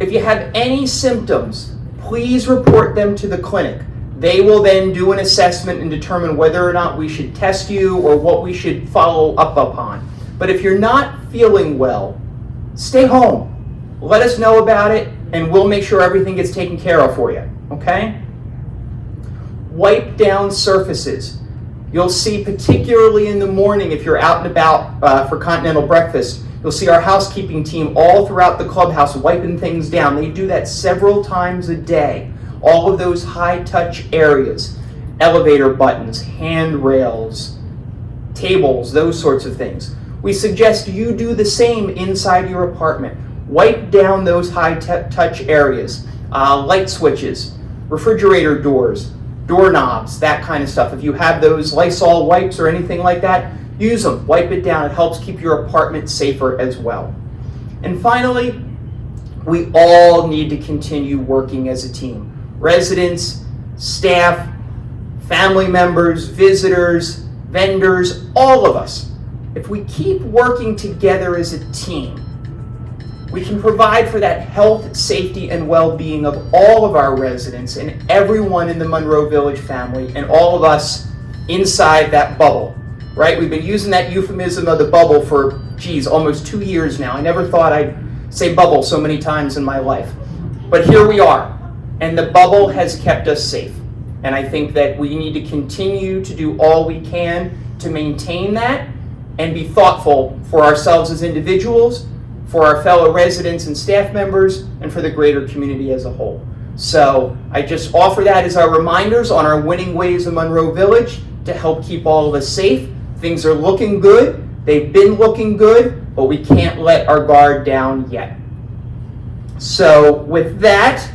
S1: If you have any symptoms, please report them to the clinic. They will then do an assessment and determine whether or not we should test you or what we should follow up upon. But if you're not feeling well, stay home. Let us know about it and we'll make sure everything gets taken care of for you, okay? Wipe down surfaces. You'll see, particularly in the morning, if you're out and about for continental breakfast, you'll see our housekeeping team all throughout the clubhouse wiping things down. They do that several times a day. All of those high-touch areas, elevator buttons, handrails, tables, those sorts of things. We suggest you do the same inside your apartment. Wipe down those high-touch areas, light switches, refrigerator doors, doorknobs, that kind of stuff. If you have those Lysol wipes or anything like that, use them. Wipe it down. It helps keep your apartment safer as well. And finally, we all need to continue working as a team. Residents, staff, family members, visitors, vendors, all of us. If we keep working together as a team, we can provide for that health, safety, and well-being of all of our residents and everyone in the Monroe Village family and all of us inside that bubble, right? We've been using that euphemism of the bubble for, almost 2 years now. I never thought I'd say bubble so many times in my life. But here we are, and the bubble has kept us safe. And I think that we need to continue to do all we can to maintain that and be thoughtful for ourselves as individuals, for our fellow residents and staff members, and for the greater community as a whole. So I just offer that as our reminders on our winning ways of Monroe Village to help keep all of us safe. Things are looking good. They've been looking good, but we can't let our guard down yet. So with that,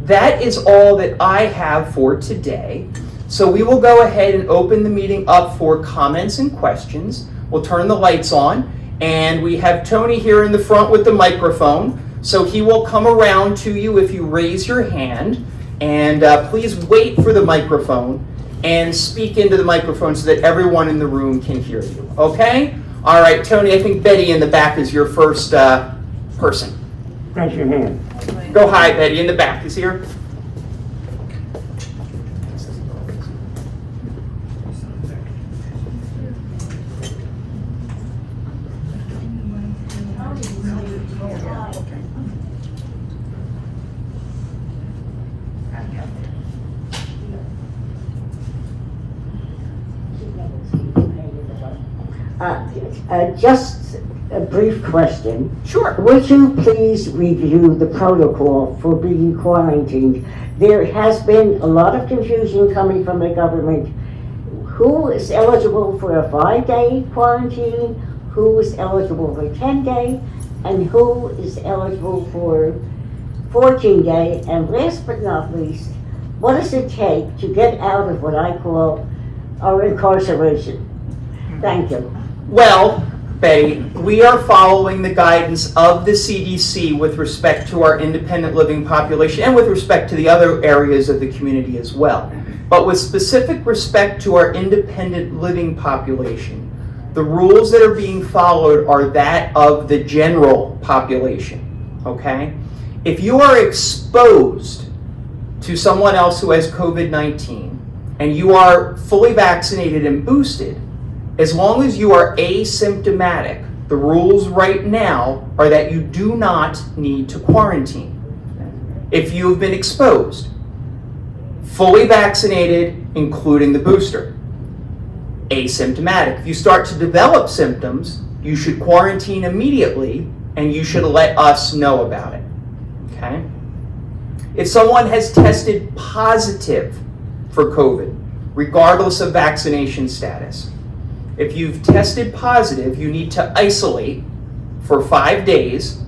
S1: that is all that I have for today. So we will go ahead and open the meeting up for comments and questions. We'll turn the lights on. And we have Tony here in the front with the microphone. So he will come around to you if you raise your hand. And please wait for the microphone and speak into the microphone so that everyone in the room can hear you. Okay? All right, Tony, I think Betty in the back is your first person.
S6: Raise your hand.
S1: Go hi, Betty, in the back. Is here?
S6: Just a brief question.
S1: Sure.
S6: Would you please review the protocol for being quarantined? There has been a lot of confusion coming from the government. Who is eligible for a 5-day quarantine? Who is eligible for 10-day? And who is eligible for 14-day? And last but not least, what does it take to get out of what I call our incarceration? Thank you.
S1: Well, Betty, we are following the guidance of the CDC with respect to our independent living population and with respect to the other areas of the community as well. But with specific respect to our independent living population, the rules that are being followed are that of the general population, okay? If you are exposed to someone else who has COVID-19 and you are fully vaccinated and boosted, as long as you are asymptomatic, the rules right now are that you do not need to quarantine. if you have been exposed, fully vaccinated, including the booster. Asymptomatic. If you start to develop symptoms, you should quarantine immediately and you should let us know about it. Okay? If someone has tested positive for COVID, regardless of vaccination status, if you've tested positive, you need to isolate for 5 days,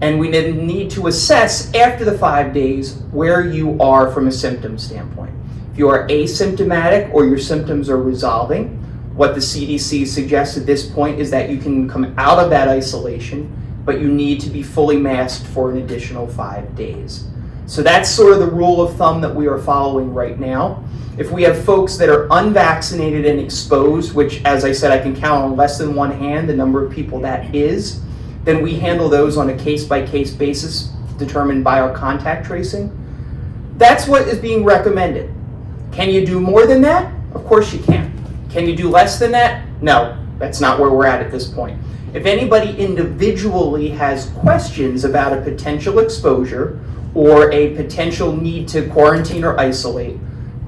S1: and we need to assess after the 5 days where you are from a symptom standpoint. If you are asymptomatic or your symptoms are resolving, what the CDC suggests at this point is that you can come out of that isolation, but you need to be fully masked for an additional 5 days. So that's sort of the rule of thumb that we are following right now. If we have folks that are unvaccinated and exposed, which, as I said, I can count on less than one hand the number of people that is, then we handle those on a case-by-case basis determined by our contact tracing. That's what is being recommended. Can you do more than that? Of course you can. Can you do less than that? No, that's not where we're at this point. If anybody individually has questions about a potential exposure or a potential need to quarantine or isolate,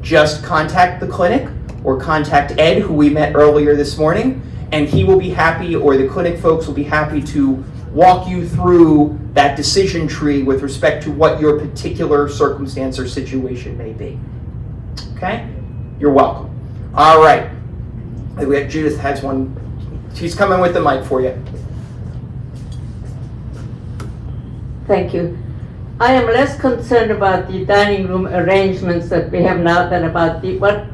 S1: just contact the clinic or contact Ed, who we met earlier this morning, and he will be happy, or the clinic folks will be happy to walk you through that decision tree with respect to what your particular circumstance or situation may be. Okay? You're welcome. All right. Judith has one. She's coming with the mic for you.
S7: Thank you. I am less concerned about the dining room arrangements that we have now than about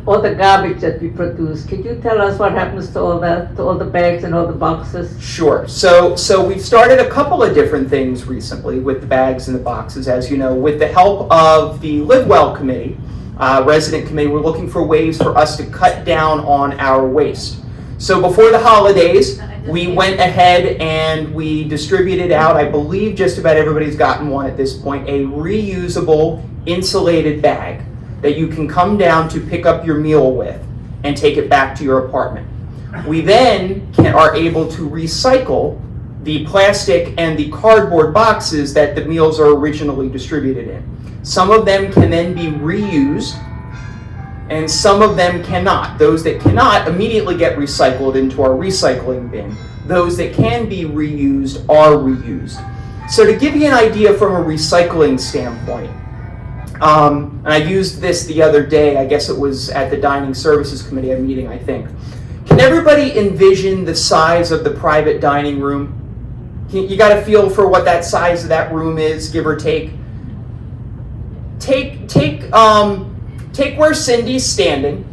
S7: all the garbage that we produce. Could you tell us what happens to all that, to all the bags and all the boxes?
S1: Sure. So we've started a couple of different things recently with the bags and the boxes. As you know, with the help of the Live Well Committee, resident committee, we're looking for ways for us to cut down on our waste. So before the holidays, we went ahead and we distributed out, I believe just about everybody's gotten one at this point, a reusable insulated bag that you can come down to pick up your meal with and take it back to your apartment. We then are able to recycle the plastic and the cardboard boxes that the meals are originally distributed in. Some of them can then be reused, and some of them cannot. Those that cannot immediately get recycled into our recycling bin. Those that can be reused are reused. So to give you an idea from a recycling standpoint, and I used this the other day, I guess it was at the Dining Services Committee meeting, I think. Can everybody envision the size of the private dining room? You got a feel for what that size of that room is, give or take? Take where Cindy's standing,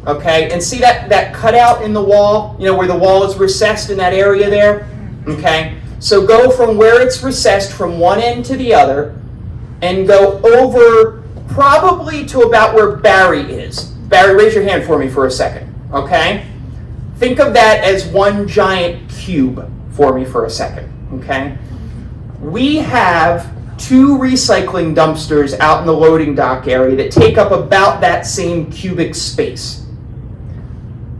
S1: okay, and see that cutout in the wall, you know, where the wall is recessed in that area there, okay? So go from where it's recessed from one end to the other and go over probably to about where Barry is. Barry, raise your hand for me for a second, okay? Think of that as one giant cube for me for a second, okay? We have 2 recycling dumpsters out in the loading dock area that take up about that same cubic space.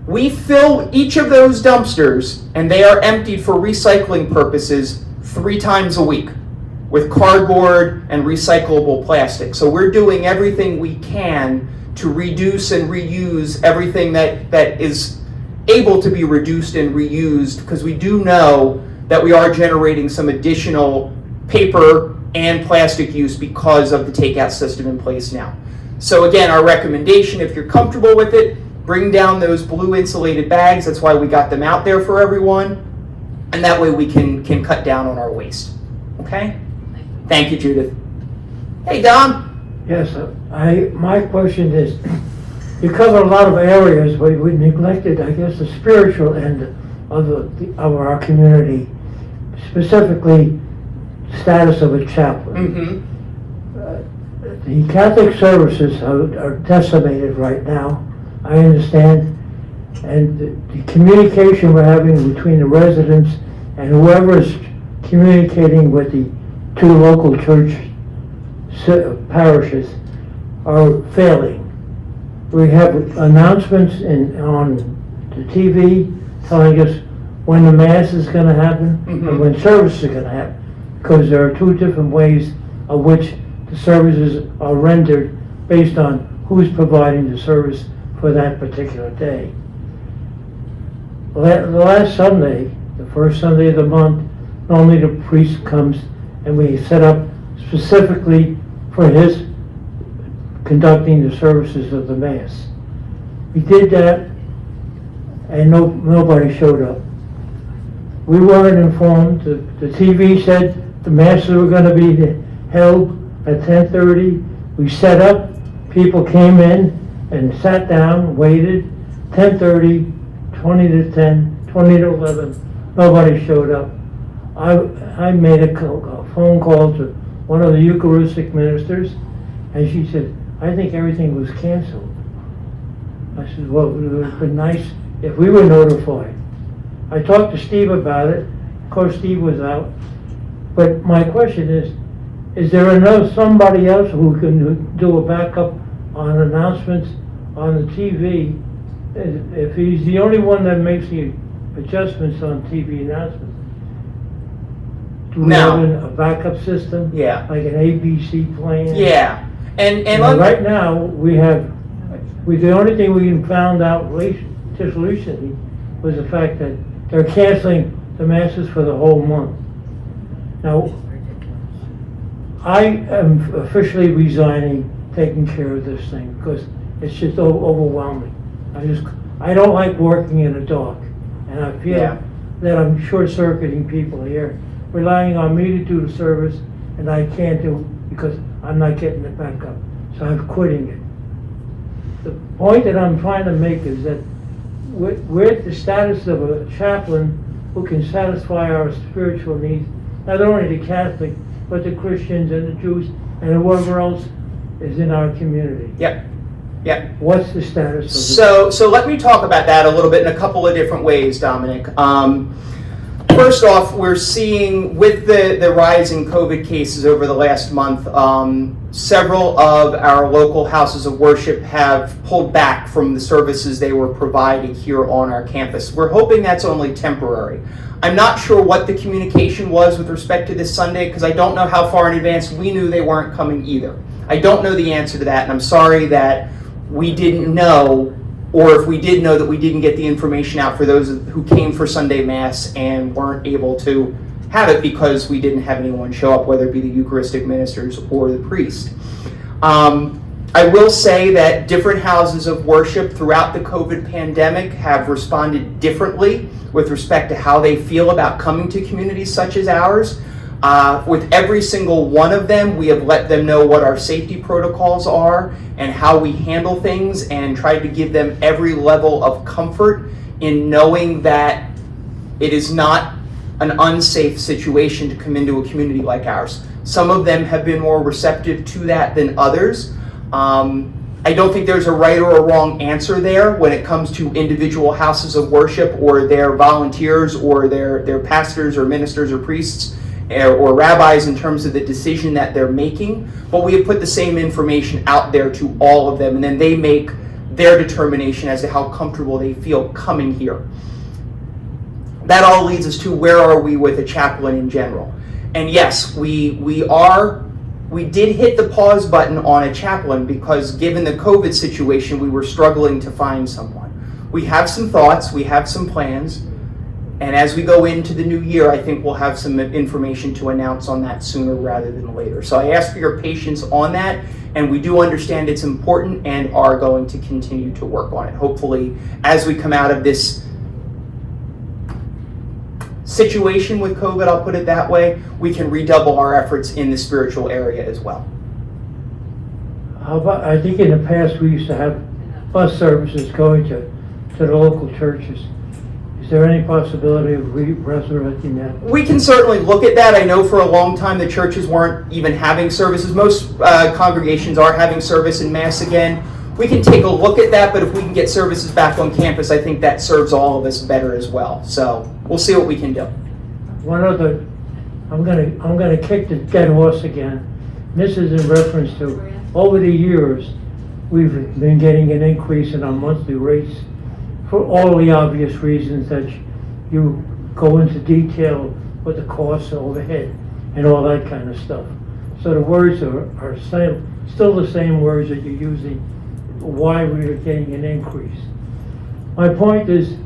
S1: We fill each of those dumpsters and they are emptied for recycling purposes 3 times a week with cardboard and recyclable plastic. So we're doing everything we can to reduce and reuse everything that is able to be reduced and reused, because we do know that we are generating some additional paper and plastic use because of the takeout system in place now. So again, our recommendation, if you're comfortable with it, bring down those blue insulated bags. That's why we got them out there for everyone. And that way we can cut down on our waste. Okay? Thank you, Judith. Hey, Dom.
S8: Yes, my question is, you cover a lot of areas, but we neglected, I guess, the spiritual end of our community, specifically status of a chaplain.
S1: Mm-hmm.
S8: The Catholic services are decimated right now, I understand, and the communication we're having between the residents and whoever is communicating with the 2 local church parishes are failing. We have announcements on the TV telling us when the Mass is going to happen and when service is going to happen, because there are 2 different ways of which the services are rendered based on who's providing the service for that particular day. The last Sunday, the first Sunday of the month, normally the priest comes and we set up specifically for his conducting the services of the Mass. We did that and nobody showed up. We weren't informed. The TV said the Masses were going to be held at 10:30. We set up, people came in and sat down, waited, 10:30, 20 to 10, 20 to 11, nobody showed up. I made a phone call to one of the Eucharistic ministers, and she said, I think everything was canceled. I said, well, it would have been nice if we were notified. I talked to Steve about it. Of course, Steve was out. But my question is there somebody else who can do a backup on announcements on the TV? If he's the only one that makes the adjustments on TV announcements, do we have a backup system?
S1: Yeah.
S8: Like an ABC plan?
S1: Yeah. And
S8: right now, the only thing we found out just recently was the fact that they're canceling the Masses for the whole month. Now, I am officially resigning taking care of this thing because it's just overwhelming. I don't like working in the dark, and I feel that I'm short-circuiting people here, relying on me to do the service, and I can't do it because I'm not getting it back up. So I'm quitting it. The point that I'm trying to make is that we're at the status of a chaplain who can satisfy our spiritual needs, not only the Catholic, but the Christians and the Jews and whoever else is in our community.
S1: Yep. Yep.
S8: What's the status of this?
S1: So let me talk about that a little bit in a couple of different ways, Dominic. First off, we're seeing with the rise in COVID cases over the last month, several of our local houses of worship have pulled back from the services they were providing here on our campus. We're hoping that's only temporary. I'm not sure what the communication was with respect to this Sunday because I don't know how far in advance we knew they weren't coming either. I don't know the answer to that, and I'm sorry that we didn't know, or if we did know, that we didn't get the information out for those who came for Sunday Mass and weren't able to have it because we didn't have anyone show up, whether it be the Eucharistic ministers or the priest. I will say that different houses of worship throughout the COVID pandemic have responded differently with respect to how they feel about coming to communities such as ours. With every single one of them, we have let them know what our safety protocols are and how we handle things, and tried to give them every level of comfort in knowing that it is not an unsafe situation to come into a community like ours. Some of them have been more receptive to that than others. I don't think there's a right or a wrong answer there when it comes to individual houses of worship or their volunteers or their pastors or ministers or priests or rabbis in terms of the decision that they're making, but we have put the same information out there to all of them, and then they make their determination as to how comfortable they feel coming here. That all leads us to where are we with a chaplain in general. And yes, we did hit the pause button on a chaplain because given the COVID situation, we were struggling to find someone. We have some thoughts, we have some plans, and as we go into the new year, I think we'll have some information to announce on that sooner rather than later. So I ask for your patience on that, and we do understand it's important and are going to continue to work on it. Hopefully, as we come out of this situation with COVID, I'll put it that way, we can redouble our efforts in the spiritual area as well.
S8: How about, I think in the past we used to have bus services going to the local churches. Is there any possibility of resurrecting that?
S1: We can certainly look at that. I know for a long time the churches weren't even having services. Most congregations are having service in Mass again. We can take a look at that, but if we can get services back on campus, I think that serves all of us better as well. So we'll see what we can do.
S8: One other, I'm gonna kick the dead horse again. This is in reference to over the years we've been getting an increase in our monthly rates for all the obvious reasons that you go into detail with the costs, overhead, and all that kind of stuff. So the words are still the same words that you're using, why we are getting an increase. My point is,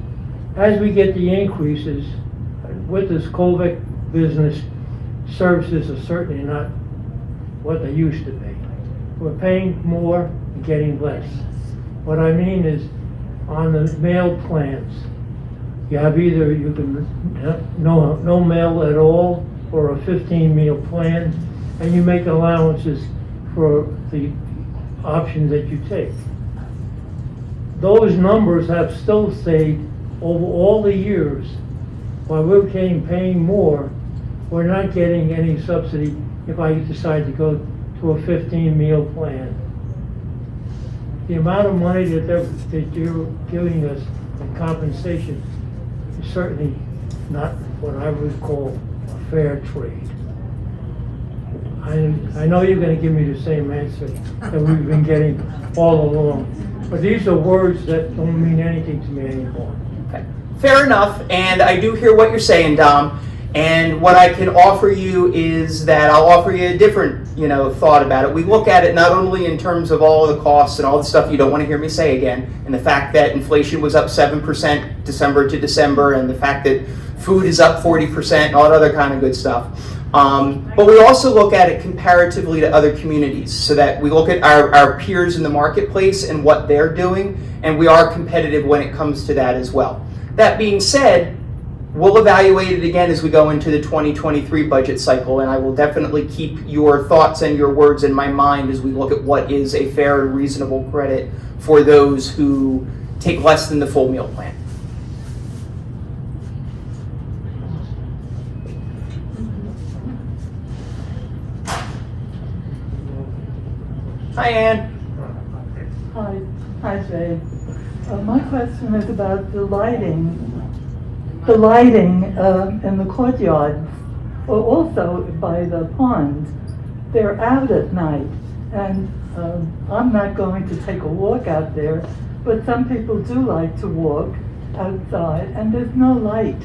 S8: as we get the increases, with this COVID business, services are certainly not what they used to be. We're paying more and getting less. What I mean is, on the mail plans, you have either, you can, no mail at all, or a 15-meal plan, and you make allowances for the option that you take. Those numbers have still stayed over all the years. While we're paying more, we're not getting any subsidy if I decide to go to a 15-meal plan. The amount of money that you're giving us in compensation is certainly not what I would call a fair trade. I know you're going to give me the same answer that we've been getting all along, but these are words that don't mean anything to me anymore.
S1: Okay. Fair enough, and I do hear what you're saying, Dom. And what I can offer you is that I'll offer you a different, thought about it. We look at it not only in terms of all the costs and all the stuff you don't want to hear me say again, and the fact that inflation was up 7% December to December, and the fact that food is up 40% and all that other kind of good stuff. But we also look at it comparatively to other communities, so that we look at our peers in the marketplace and what they're doing, and we are competitive when it comes to that as well. That being said, we'll evaluate it again as we go into the 2023 budget cycle, and I will definitely keep your thoughts and your words in my mind as we look at what is a fair and reasonable credit for those who take less than the full meal plan. Hi, Ann.
S9: Hi, Jay. My question is about the lighting. The lighting in the courtyard, or also by the pond, they're out at night. And I'm not going to take a walk out there, but some people do like to walk outside, and there's no light.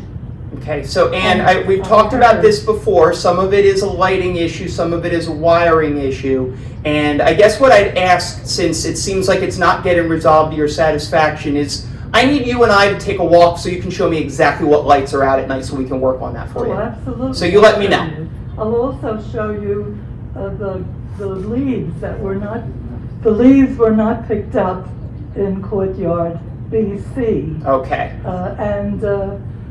S1: Okay, so Ann, we've talked about this before. Some of it is a lighting issue, some of it is a wiring issue. And I guess what I'd ask, since it seems like it's not getting resolved to your satisfaction, is I need you and I to take a walk so you can show me exactly what lights are out at night so we can work on that for you.
S9: Absolutely.
S1: So you let me know.
S9: I'll also show you the leaves that were not, the leaves were not picked up in Courtyard BC.
S1: Okay.
S9: And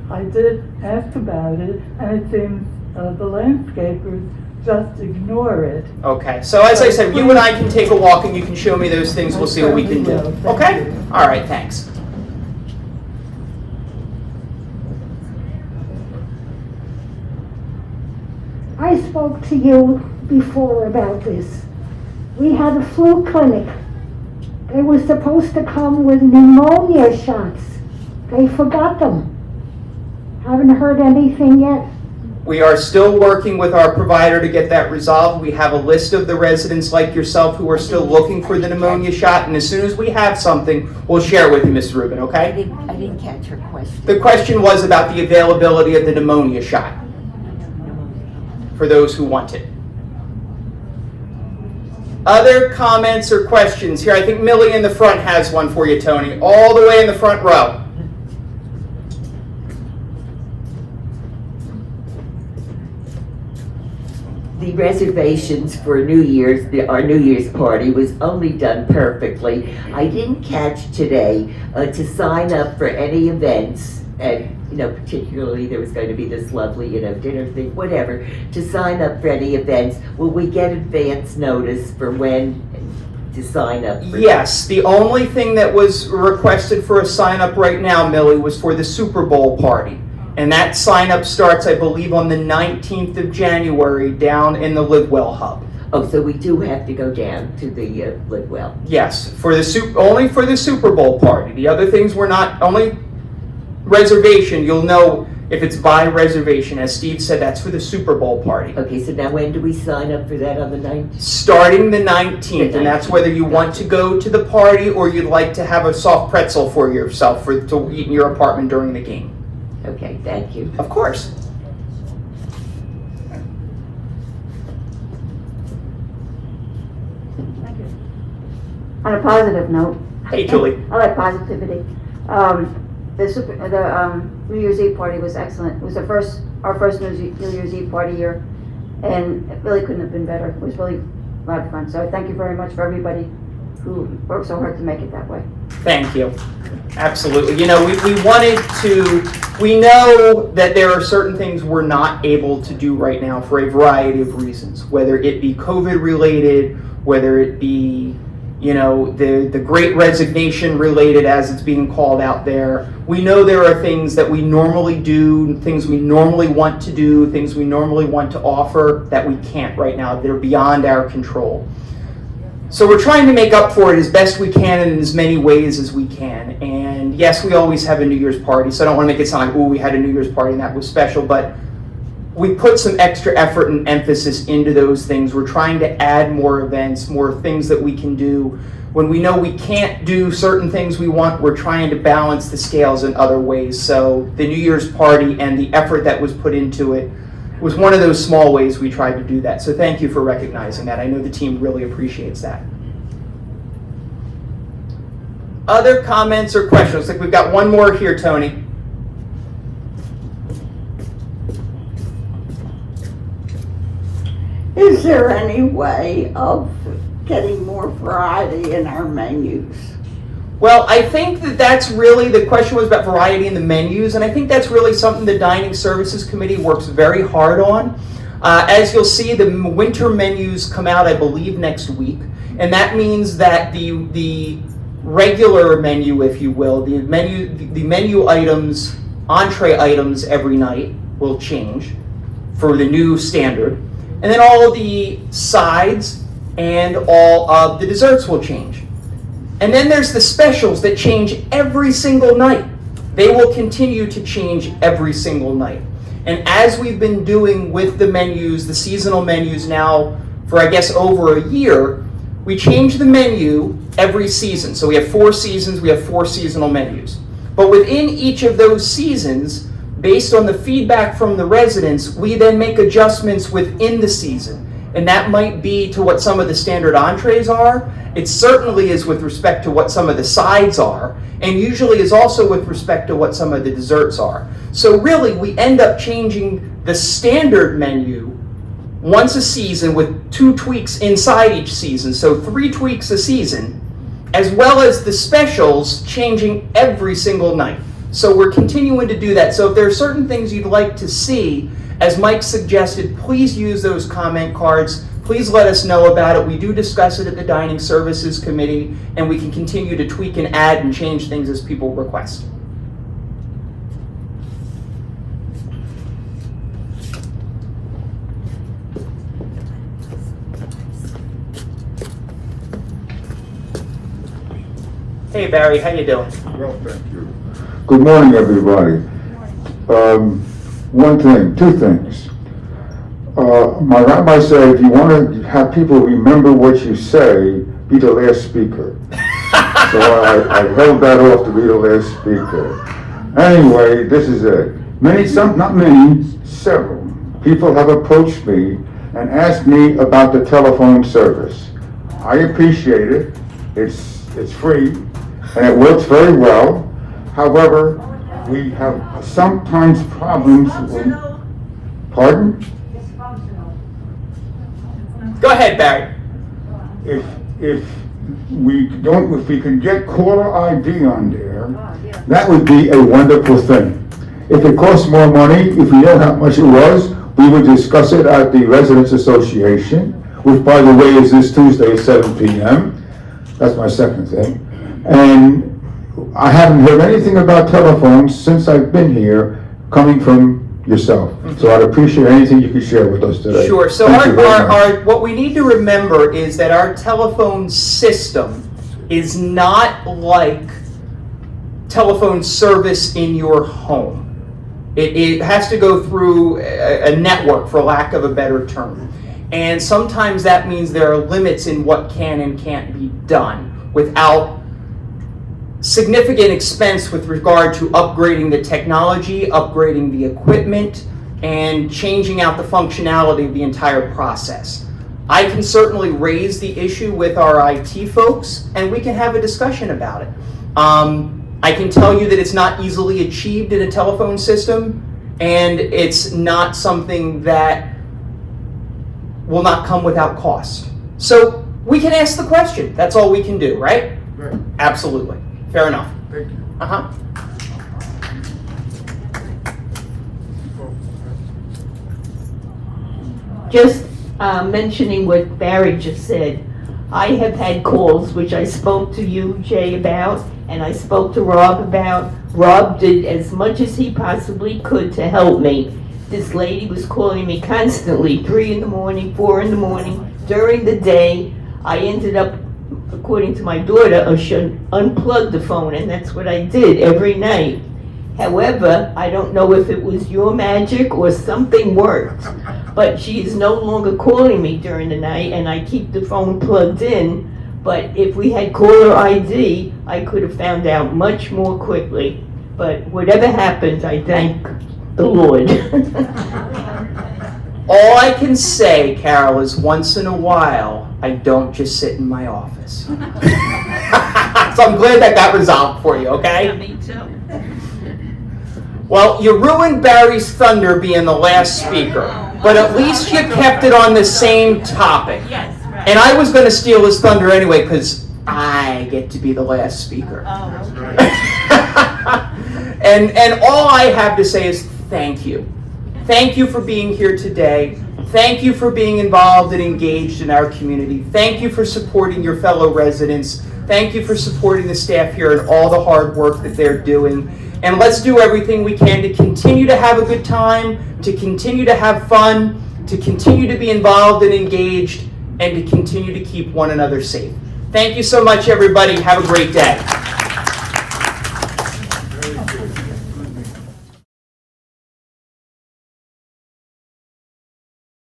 S9: I did ask about it, and it seems the landscapers just ignore it.
S1: Okay, so as I said, you and I can take a walk and you can show me those things. We'll see what we can do. Okay? All right, thanks.
S10: I spoke to you before about this. We had a flu clinic. They were supposed to come with pneumonia shots. They forgot them. Haven't heard anything yet.
S1: We are still working with our provider to get that resolved. We have a list of the residents like yourself who are still looking for the pneumonia shot, and as soon as we have something, we'll share it with you, Mr. Rubin, okay?
S6: I didn't catch your question.
S1: The question was about the availability of the pneumonia shot for those who want it. Other comments or questions? Here, I think Millie in the front has one for you, Tony. All the way in the front row.
S11: The reservations for New Year's, our New Year's party was only done perfectly. I didn't catch today to sign up for any events, and particularly there was going to be this lovely, dinner thing, whatever, to sign up for any events. Will we get advance notice for when to sign up for?
S1: Yes, the only thing that was requested for a sign up right now, Millie, was for the Super Bowl party. And that sign up starts, I believe, on the 19th of January down in the Lidwell hub.
S11: Oh, so we do have to go down to the Lidwell?
S1: Yes, only for the Super Bowl party. The other things were not, only reservation, you'll know if it's by reservation. As Steve said, that's for the Super Bowl party.
S11: Okay, so now when do we sign up for that, on the 19th?
S1: Starting the 19th, and that's whether you want to go to the party or you'd like to have a soft pretzel for yourself to eat in your apartment during the game.
S11: Okay, thank you.
S1: Of course.
S12: On a positive note.
S1: Hey, Julie.
S12: I like positivity. The New Year's Eve party was excellent. It was our first New Year's Eve party year, and it really couldn't have been better. It was really a lot of fun. So thank you very much for everybody who worked so hard to make it that way.
S1: Thank you. Absolutely. You know, we know that there are certain things we're not able to do right now for a variety of reasons, whether it be COVID related, whether it be, you know, the great resignation related as it's being called out there. We know there are things that we normally do, things we normally want to do, things we normally want to offer that we can't right now, that are beyond our control. So we're trying to make up for it as best we can and in as many ways as we can. And yes, we always have a New Year's party, so I don't want to make it sound like, oh, we had a New Year's party and that was special, but we put some extra effort and emphasis into those things. We're trying to add more events, more things that we can do. When we know we can't do certain things we want, we're trying to balance the scales in other ways. So the New Year's party and the effort that was put into it was one of those small ways we tried to do that. So thank you for recognizing that. I know the team really appreciates that. Other comments or questions? Looks like we've got one more here, Tony.
S6: Is there any way of getting more variety in our menus?
S1: Well, I think that's really, the question was about variety in the menus, and I think that's really something the Dining Services Committee works very hard on. As you'll see, the winter menus come out, I believe, next week, and that means that the regular menu, if you will, the menu items, entree items every night will change for the new standard, and then all of the sides and all of the desserts will change. And then there's the specials that change every single night. They will continue to change every single night. And as we've been doing with the menus, the seasonal menus now for I guess over a year, we change the menu every season. So we have 4 seasons, we have 4 seasonal menus. But within each of those seasons, based on the feedback from the residents, we then make adjustments within the season. And that might be to what some of the standard entrees are. It certainly is with respect to what some of the sides are, and usually is also with respect to what some of the desserts are. So really, we end up changing the standard menu once a season with 2 tweaks inside each season, so 3 tweaks a season, as well as the specials changing every single night. So we're continuing to do that. So if there are certain things you'd like to see, as Mike suggested, please use those comment cards. Please let us know about it. We do discuss it at the Dining Services Committee, and we can continue to tweak and add and change things as people request. Hey Barry, how you doing?
S13: Well, thank you. Good morning, everybody. Two things. My rabbi said, if you want to have people remember what you say, be the last speaker. So I held that off to be the last speaker. Anyway, this is it. Several people have approached me and asked me about the telephone service. I appreciate it. It's free and it works very well. However, we have sometimes problems with, pardon?
S1: Go ahead, Barry.
S13: If we can get caller ID on there, that would be a wonderful thing. If it costs more money, if we know how much it was, we would discuss it at the Residents Association, which by the way is this Tuesday at 7 p.m. That's my second thing. And I haven't heard anything about telephones since I've been here coming from yourself. So I'd appreciate anything you could share with us today.
S1: Sure. So what we need to remember is that our telephone system is not like telephone service in your home. It has to go through a network, for lack of a better term. And sometimes that means there are limits in what can and can't be done without significant expense with regard to upgrading the technology, upgrading the equipment, and changing out the functionality of the entire process. I can certainly raise the issue with our IT folks, and we can have a discussion about it. I can tell you that it's not easily achieved in a telephone system, and it's not something that will not come without cost. So we can ask the question. That's all we can do, right?
S13: Right.
S1: Absolutely. Fair enough.
S13: Thank you.
S1: Uh-huh.
S14: Just mentioning what Barry just said, I have had calls which I spoke to you, Jay, about, and I spoke to Rob about. Rob did as much as he possibly could to help me. This lady was calling me constantly, 3 in the morning, 4 in the morning, during the day. I ended up, according to my daughter, I should unplug the phone, and that's what I did every night. However, I don't know if it was your magic or something worked, but she is no longer calling me during the night, and I keep the phone plugged in. But if we had caller ID, I could have found out much more quickly. But whatever happened, I thank the Lord.
S1: All I can say, Carol, is once in a while, I don't just sit in my office. So I'm glad that got resolved for you, okay?
S14: Me too.
S1: Well, you ruined Barry's thunder being the last speaker, but at least you kept it on the same topic.
S14: Yes, right.
S1: And I was going to steal his thunder anyway, because I get to be the last speaker.
S14: Oh, okay.
S1: And all I have to say is thank you. Thank you for being here today. Thank you for being involved and engaged in our community. Thank you for supporting your fellow residents. Thank you for supporting the staff here and all the hard work that they're doing. And let's do everything we can to continue to have a good time, to continue to have fun, to continue to be involved and engaged, and to continue to keep one another safe. Thank you so much, everybody. Have a great day.